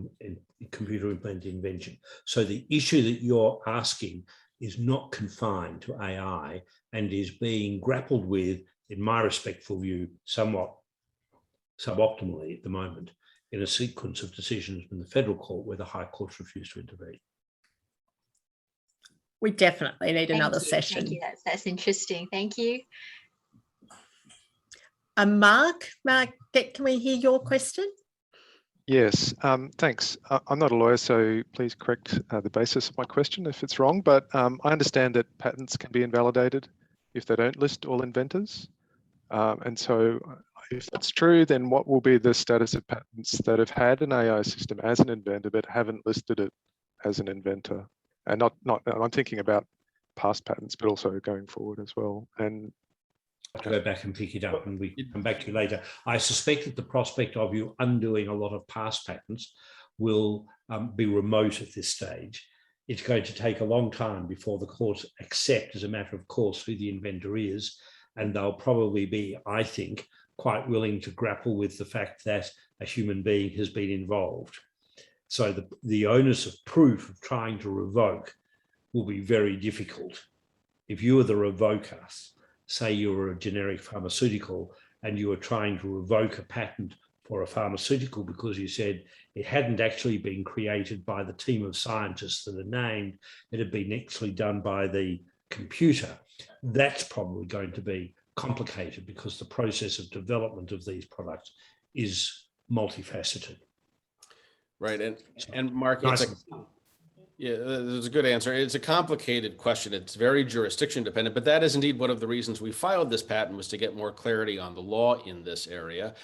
implemented invention. So the issue that you're asking is not confined to AI and is being grappled with, in my respectful view, somewhat suboptimally at the moment, in a sequence of decisions from the federal court where the High Court's refused to intervene. We definitely need another session. Thank you. That's interesting. Thank you. Mark, can we hear your question? Yes, thanks. I'm not a lawyer, so please correct the basis of my question if it's wrong, but I understand that patents can be invalidated if they don't list all inventors. And so if that's true, then what will be the status of patents that have had an AI system as an inventor but haven't listed it as an inventor? And I'm thinking about past patents, but also going forward as well. And to go back and pick it up and we can come back to you later. I suspect that the prospect of you undoing a lot of past patents will be remote at this stage. It's going to take a long time before the courts accept as a matter of course who the inventor is, and they'll probably be, I think, quite willing to grapple with the fact that a human being has been involved. So the onus of proof of trying to revoke will be very difficult. If you were the revoker, say you were a generic pharmaceutical and you were trying to revoke a patent for a pharmaceutical because you said it hadn't actually been created by the team of scientists that are named, it had been actually done by the computer, that's probably going to be complicated because the process of development of these products is multifaceted. Right, and Mark, yeah, that's a good answer. It's a complicated question. It's very jurisdiction dependent, but that is indeed one of the reasons we filed this patent, was to get more clarity on the law in this area.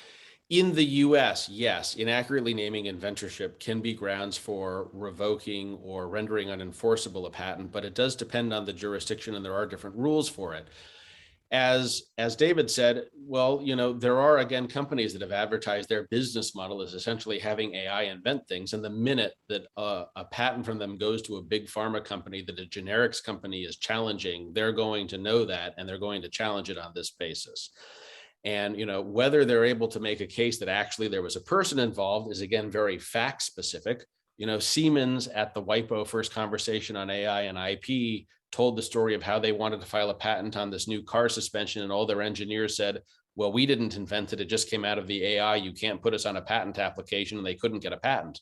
In the US, yes, inaccurately naming inventorship can be grounds for revoking or rendering unenforceable a patent, but it does depend on the jurisdiction and there are different rules for it. As David said, well, you know, there are, again, companies that have advertised their business model as essentially having AI invent things. And the minute that a patent from them goes to a big pharma company that a generics company is challenging, they're going to know that and they're going to challenge it on this basis. And, you know, whether they're able to make a case that actually there was a person involved is, again, very fact specific. You know, Siemens at the WIPO first conversation on AI and IP told the story of how they wanted to file a patent on this new car suspension, and all their engineers said, well, we didn't invent it. It just came out of the AI. You can't put us on a patent application, and they couldn't get a patent.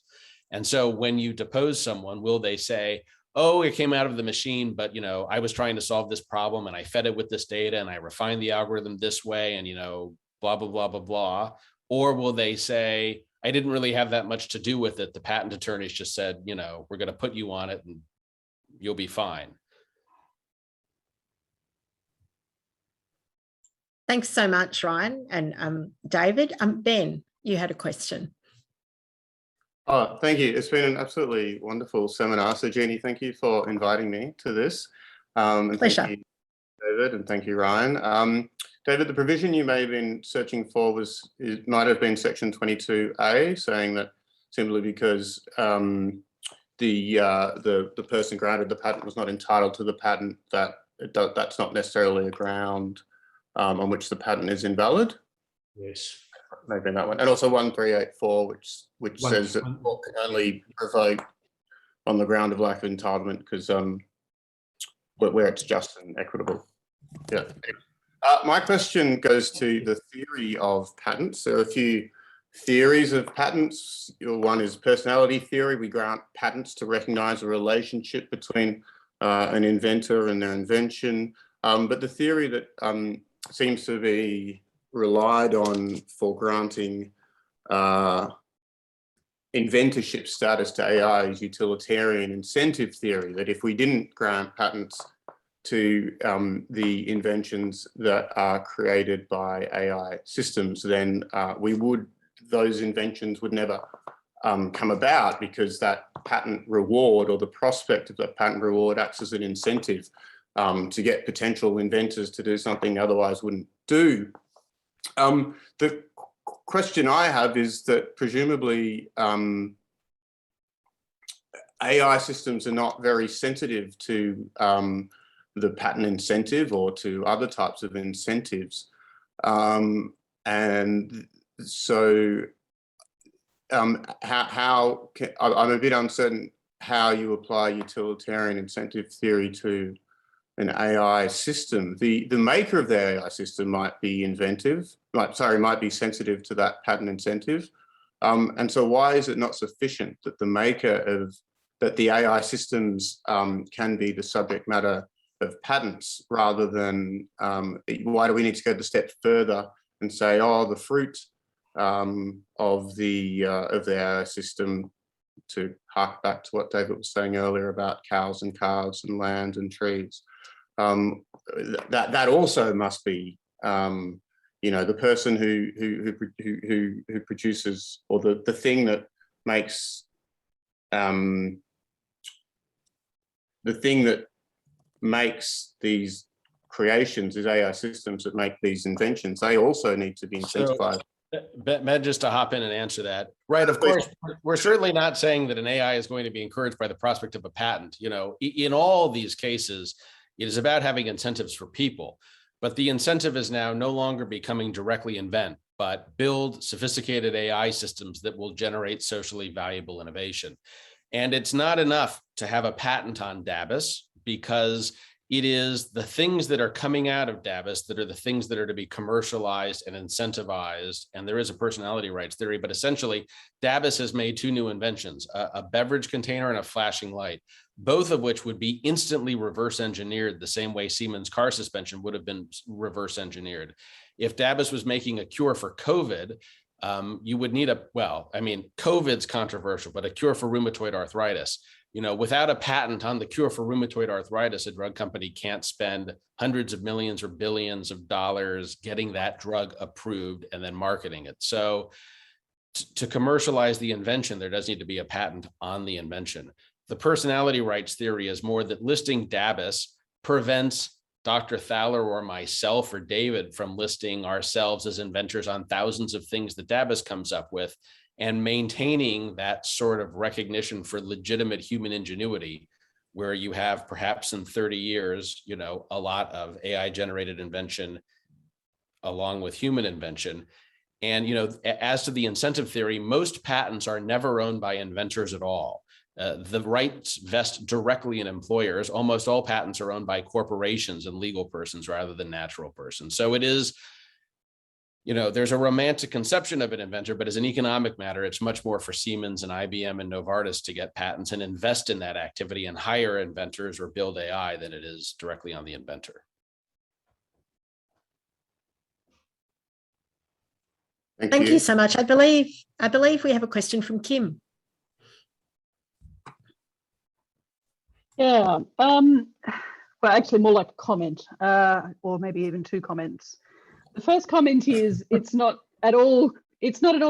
And so when you depose someone, will they say, oh, it came out of the machine, but, you know, I was trying to solve this problem and I fed it with this data and I refined the algorithm this way and, you know, blah, blah, blah, blah, blah. Or will they say, I didn't really have that much to do with it. The patent attorneys just said, you know, we're going to put you on it and you'll be fine. Thanks so much, Ryan and David. Ben, you had a question. Oh, thank you. It's been an absolutely wonderful seminar. So, Jeannie, thank you for inviting me to this. And pleasure. Thank you, David, and thank you, Ryan. David, the provision you may have been searching for might have been Section 22A, saying that simply because the person granted the patent was not entitled to the patent, that's not necessarily a ground on which the patent is invalid. Yes. maybe that one, and also 1384, which says that the court can only revoke on the ground of lack of entitlement because where it's just and equitable. Yeah. My question goes to the theory of patents. There are a few theories of patents. One is personality theory. We grant patents to recognize a relationship between an inventor and their invention. But the theory that seems to be relied on for granting inventorship status to AI is utilitarian incentive theory, that if we didn't grant patents to the inventions that are created by AI systems, then those inventions would never come about, because that patent reward, or the prospect of that patent reward, acts as an incentive to get potential inventors to do something they otherwise wouldn't do. The question I have is that presumably AI systems are not very sensitive to the patent incentive or to other types of incentives. And so I'm a bit uncertain how you apply utilitarian incentive theory to an AI system. The maker of the AI system might be might be sensitive to that patent incentive. And so why is it not sufficient that that the AI systems can be the subject matter of patents, rather than why do we need to go the step further and say, oh, the fruit of the AI system, to hark back to what David was saying earlier about cows and calves and land and trees, that also must be, the person who produces, or the thing that makes these creations, these AI systems that make these inventions, they also need to be incentivized. Ben, just to hop in and answer that. Right, of course, we're certainly not saying that an AI is going to be encouraged by the prospect of a patent. In all these cases, it is about having incentives for people, but the incentive is now no longer becoming directly invent, but build sophisticated AI systems that will generate socially valuable innovation. And it's not enough to have a patent on DABUS, because it is the things that are coming out of DABUS that are the things that are to be commercialized and incentivized. And there is a personality rights theory, but essentially DABUS has made two new inventions, a beverage container and a flashing light, both of which would be instantly reverse engineered the same way Siemens car suspension would have been reverse engineered. If DABUS was making a cure for COVID, you would need COVID's controversial, but a cure for rheumatoid arthritis. Without a patent on the cure for rheumatoid arthritis, a drug company can't spend hundreds of millions or billions of dollars getting that drug approved and then marketing it. So to commercialize the invention, there does need to be a patent on the invention. The personality rights theory is more that listing DABUS prevents Dr. Thaler or myself or David from listing ourselves as inventors on thousands of things that DABUS comes up with, and maintaining that sort of recognition for legitimate human ingenuity, where you have perhaps in 30 years, a lot of AI generated invention along with human invention. And, as to the incentive theory, most patents are never owned by inventors at all. The rights vest directly in employers. Almost all patents are owned by corporations and legal persons rather than natural persons. So it is, there's a romantic conception of an inventor, but as an economic matter, it's much more for Siemens and IBM and Novartis to get patents and invest in that activity and hire inventors or build AI than it is directly on the inventor. Thank you so much. I believe we have a question from Kim. Yeah, well, actually more like a comment, or maybe even two comments. The first comment is it's not at all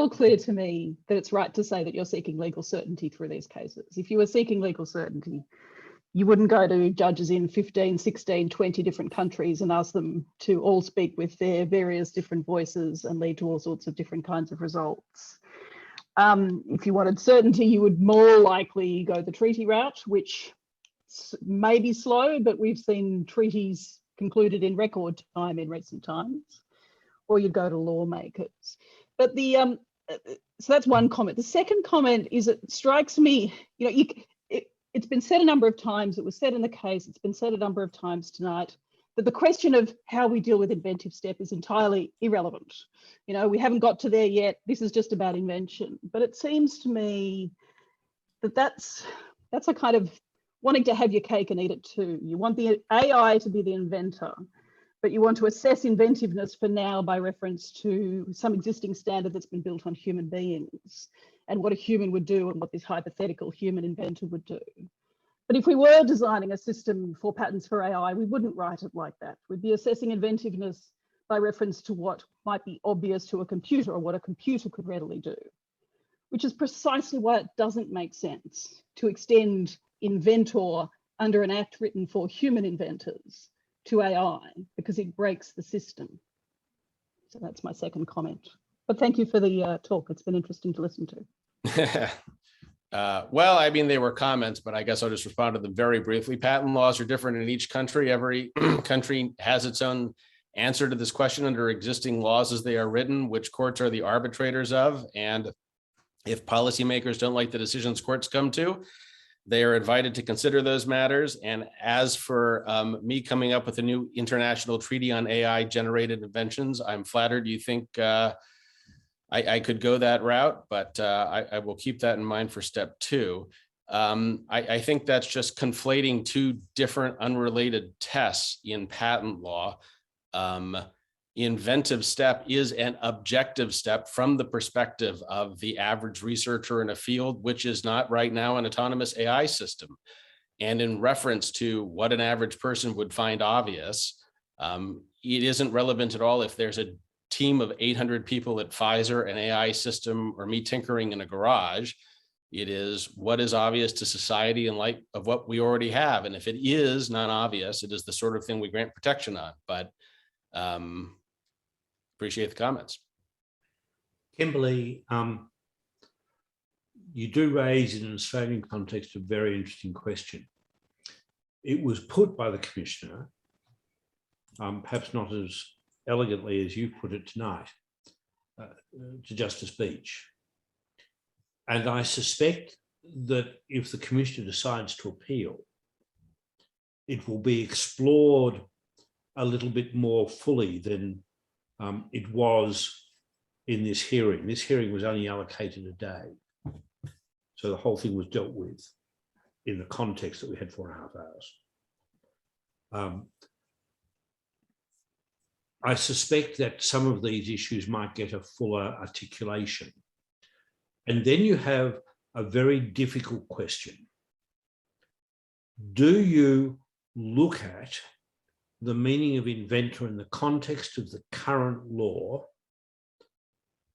clear to me that it's right to say that you're seeking legal certainty through these cases. If you were seeking legal certainty, you wouldn't go to judges in 15, 16, 20 different countries and ask them to all speak with their various different voices and lead to all sorts of different kinds of results. If you wanted certainty, you would more likely go the treaty route, which may be slow, but we've seen treaties concluded in record time in recent times, or you'd go to lawmakers. But the so that's one comment. The second comment is, it strikes me, it's been said a number of times, it was said in the case, it's been said a number of times tonight, that the question of how we deal with inventive step is entirely irrelevant. We haven't got to there yet. This is just about invention. But it seems to me that that's a kind of wanting to have your cake and eat it too. You want the AI to be the inventor, but you want to assess inventiveness for now by reference to some existing standard that's been built on human beings and what a human would do and what this hypothetical human inventor would do. But if we were designing a system for patents for AI, we wouldn't write it like that. We'd be assessing inventiveness by reference to what might be obvious to a computer or what a computer could readily do, which is precisely why it doesn't make sense to extend Inventor under an act written for human inventors to AI, because it breaks the system. So that's my second comment. But thank you for the talk. It's been interesting to listen to. Well, I mean, they were comments, but I guess I'll just respond to them very briefly. Patent laws are different in each country. Every country has its own answer to this question under existing laws as they are written, which courts are the arbitrators of. And if policymakers don't like the decisions courts come to, they are invited to consider those matters. And as for me coming up with a new international treaty on AI-generated inventions, I'm flattered you think I could go that route, but I will keep that in mind for step 2. I think that's just conflating two different unrelated tests in patent law. Inventive step is an objective step from the perspective of the average researcher in a field, which is not right now an autonomous AI system. And in reference to what an average person would find obvious, it isn't relevant at all if there's a team of 800 people at Pfizer, an AI system, or me tinkering in a garage. It is what is obvious to society in light of what we already have. And if it is non-obvious, it is the sort of thing we grant protection on. But appreciate the comments. Kimberly, you do raise in an Australian context a very interesting question. It was put by the Commissioner, perhaps not as elegantly as you put it tonight, to Justice Beach. And I suspect that if the Commissioner decides to appeal, it will be explored a little bit more fully than it was in this hearing. This hearing was only allocated a day. So the whole thing was dealt with in the context that we had 4.5 hours. I suspect that some of these issues might get a fuller articulation. And then you have a very difficult question. Do you look at the meaning of inventor in the context of the current law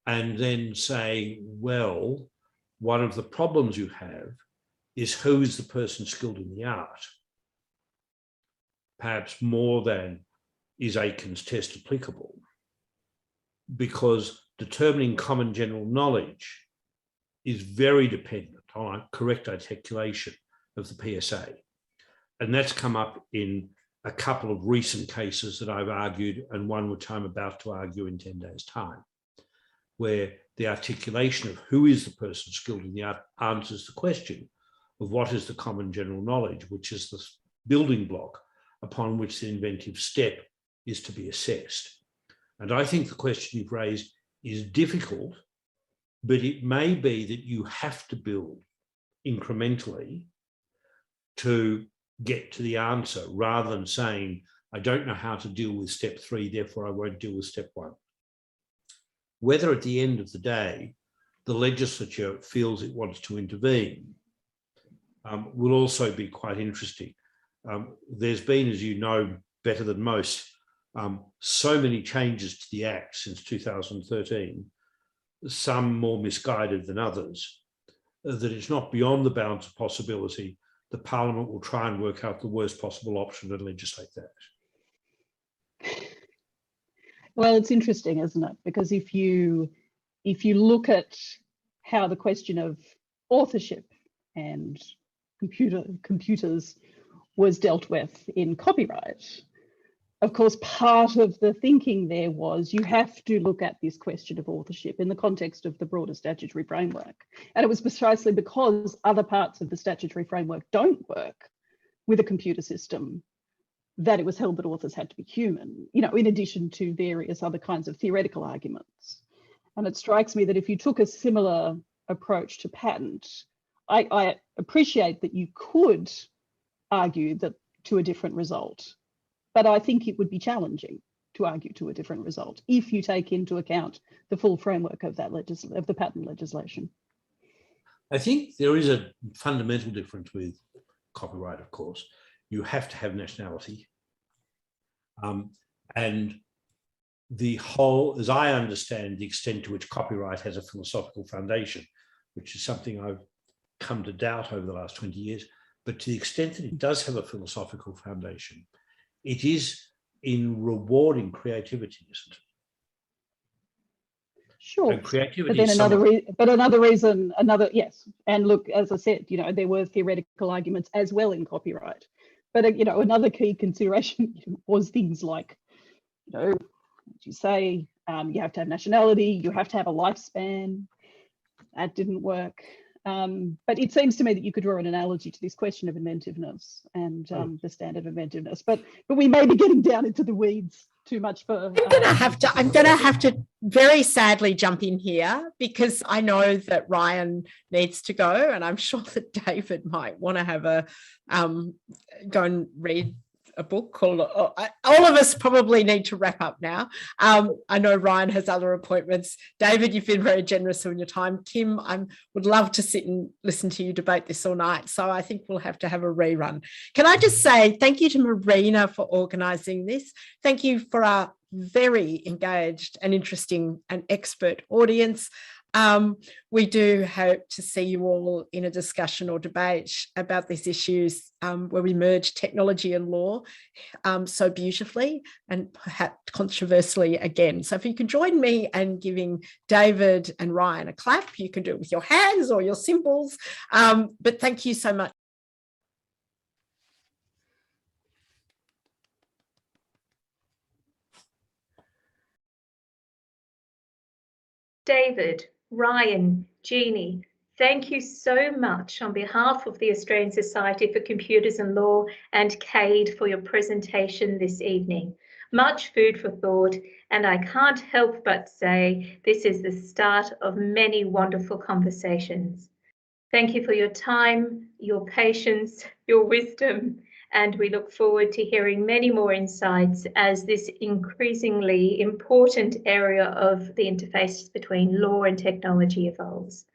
and then say, well, one of the problems you have is who is the person skilled in the art? Perhaps more than is Aiken's test applicable, because determining common general knowledge is very dependent on a correct articulation of the PSA. And that's come up in a couple of recent cases that I've argued, and one which I'm about to argue in 10 days' time, where the articulation of who is the person skilled in the art answers the question of what is the common general knowledge, which is the building block upon which the inventive step is to be assessed. And I think the question you've raised is difficult, but it may be that you have to build incrementally to get to the answer, rather than saying, I don't know how to deal with step 3, therefore I won't deal with step 1. Whether at the end of the day, the legislature feels it wants to intervene will also be quite interesting. There's been, as you know better than most, so many changes to the Act since 2013, some more misguided than others, that it's not beyond the bounds of possibility the Parliament will try and work out the worst possible option and legislate that. Well, it's interesting, isn't it? Because if you look at how the question of authorship and computers was dealt with in copyright, of course, part of the thinking there was you have to look at this question of authorship in the context of the broader statutory framework. And it was precisely because other parts of the statutory framework don't work with a computer system that it was held that authors had to be human, you know, in addition to various other kinds of theoretical arguments. And it strikes me that if you took a similar approach to patent, I appreciate that you could argue that to a different result, but I think it would be challenging to argue to a different result if you take into account the full framework of that of the patent legislation. I think there is a fundamental difference with copyright, of course. You have to have nationality. And the whole, as I understand the extent to which copyright has a philosophical foundation, which is something I've come to doubt over the last 20 years, but to the extent that it does have a philosophical foundation, it is in rewarding creativity, isn't it? Sure, and creativity but then another reason, yes. And look, as I said, you know, there were theoretical arguments as well in copyright. But, you know, another key consideration was things like, you know, as you say, you have to have nationality, you have to have a lifespan. That didn't work. But it seems to me that you could draw an analogy to this question of inventiveness and the standard of inventiveness. But we may be getting down into the weeds too much for. I'm gonna have to very sadly jump in here because I know that Ryan needs to go, and I'm sure that David might want to have a go and read a book called. All of us probably need to wrap up now. I know Ryan has other appointments. David, you've been very generous in your time. Kim, I would love to sit and listen to you debate this all night. So I think we'll have to have a rerun. Can I just say thank you to Marina for organising this. Thank you for our very engaged and interesting and expert audience. We do hope to see you all in a discussion or debate about these issues where we merge technology and law so beautifully and perhaps controversially again. So if you can join me in giving David and Ryan a clap, you can do it with your hands or your symbols. But thank you so much. David, Ryan, Jeannie, thank you so much on behalf of the Australian Society for Computers and Law and CAIDE for your presentation this evening. Much food for thought, and I can't help but say this is the start of many wonderful conversations. Thank you for your time, your patience, your wisdom, and we look forward to hearing many more insights as this increasingly important area of the interface between law and technology evolves.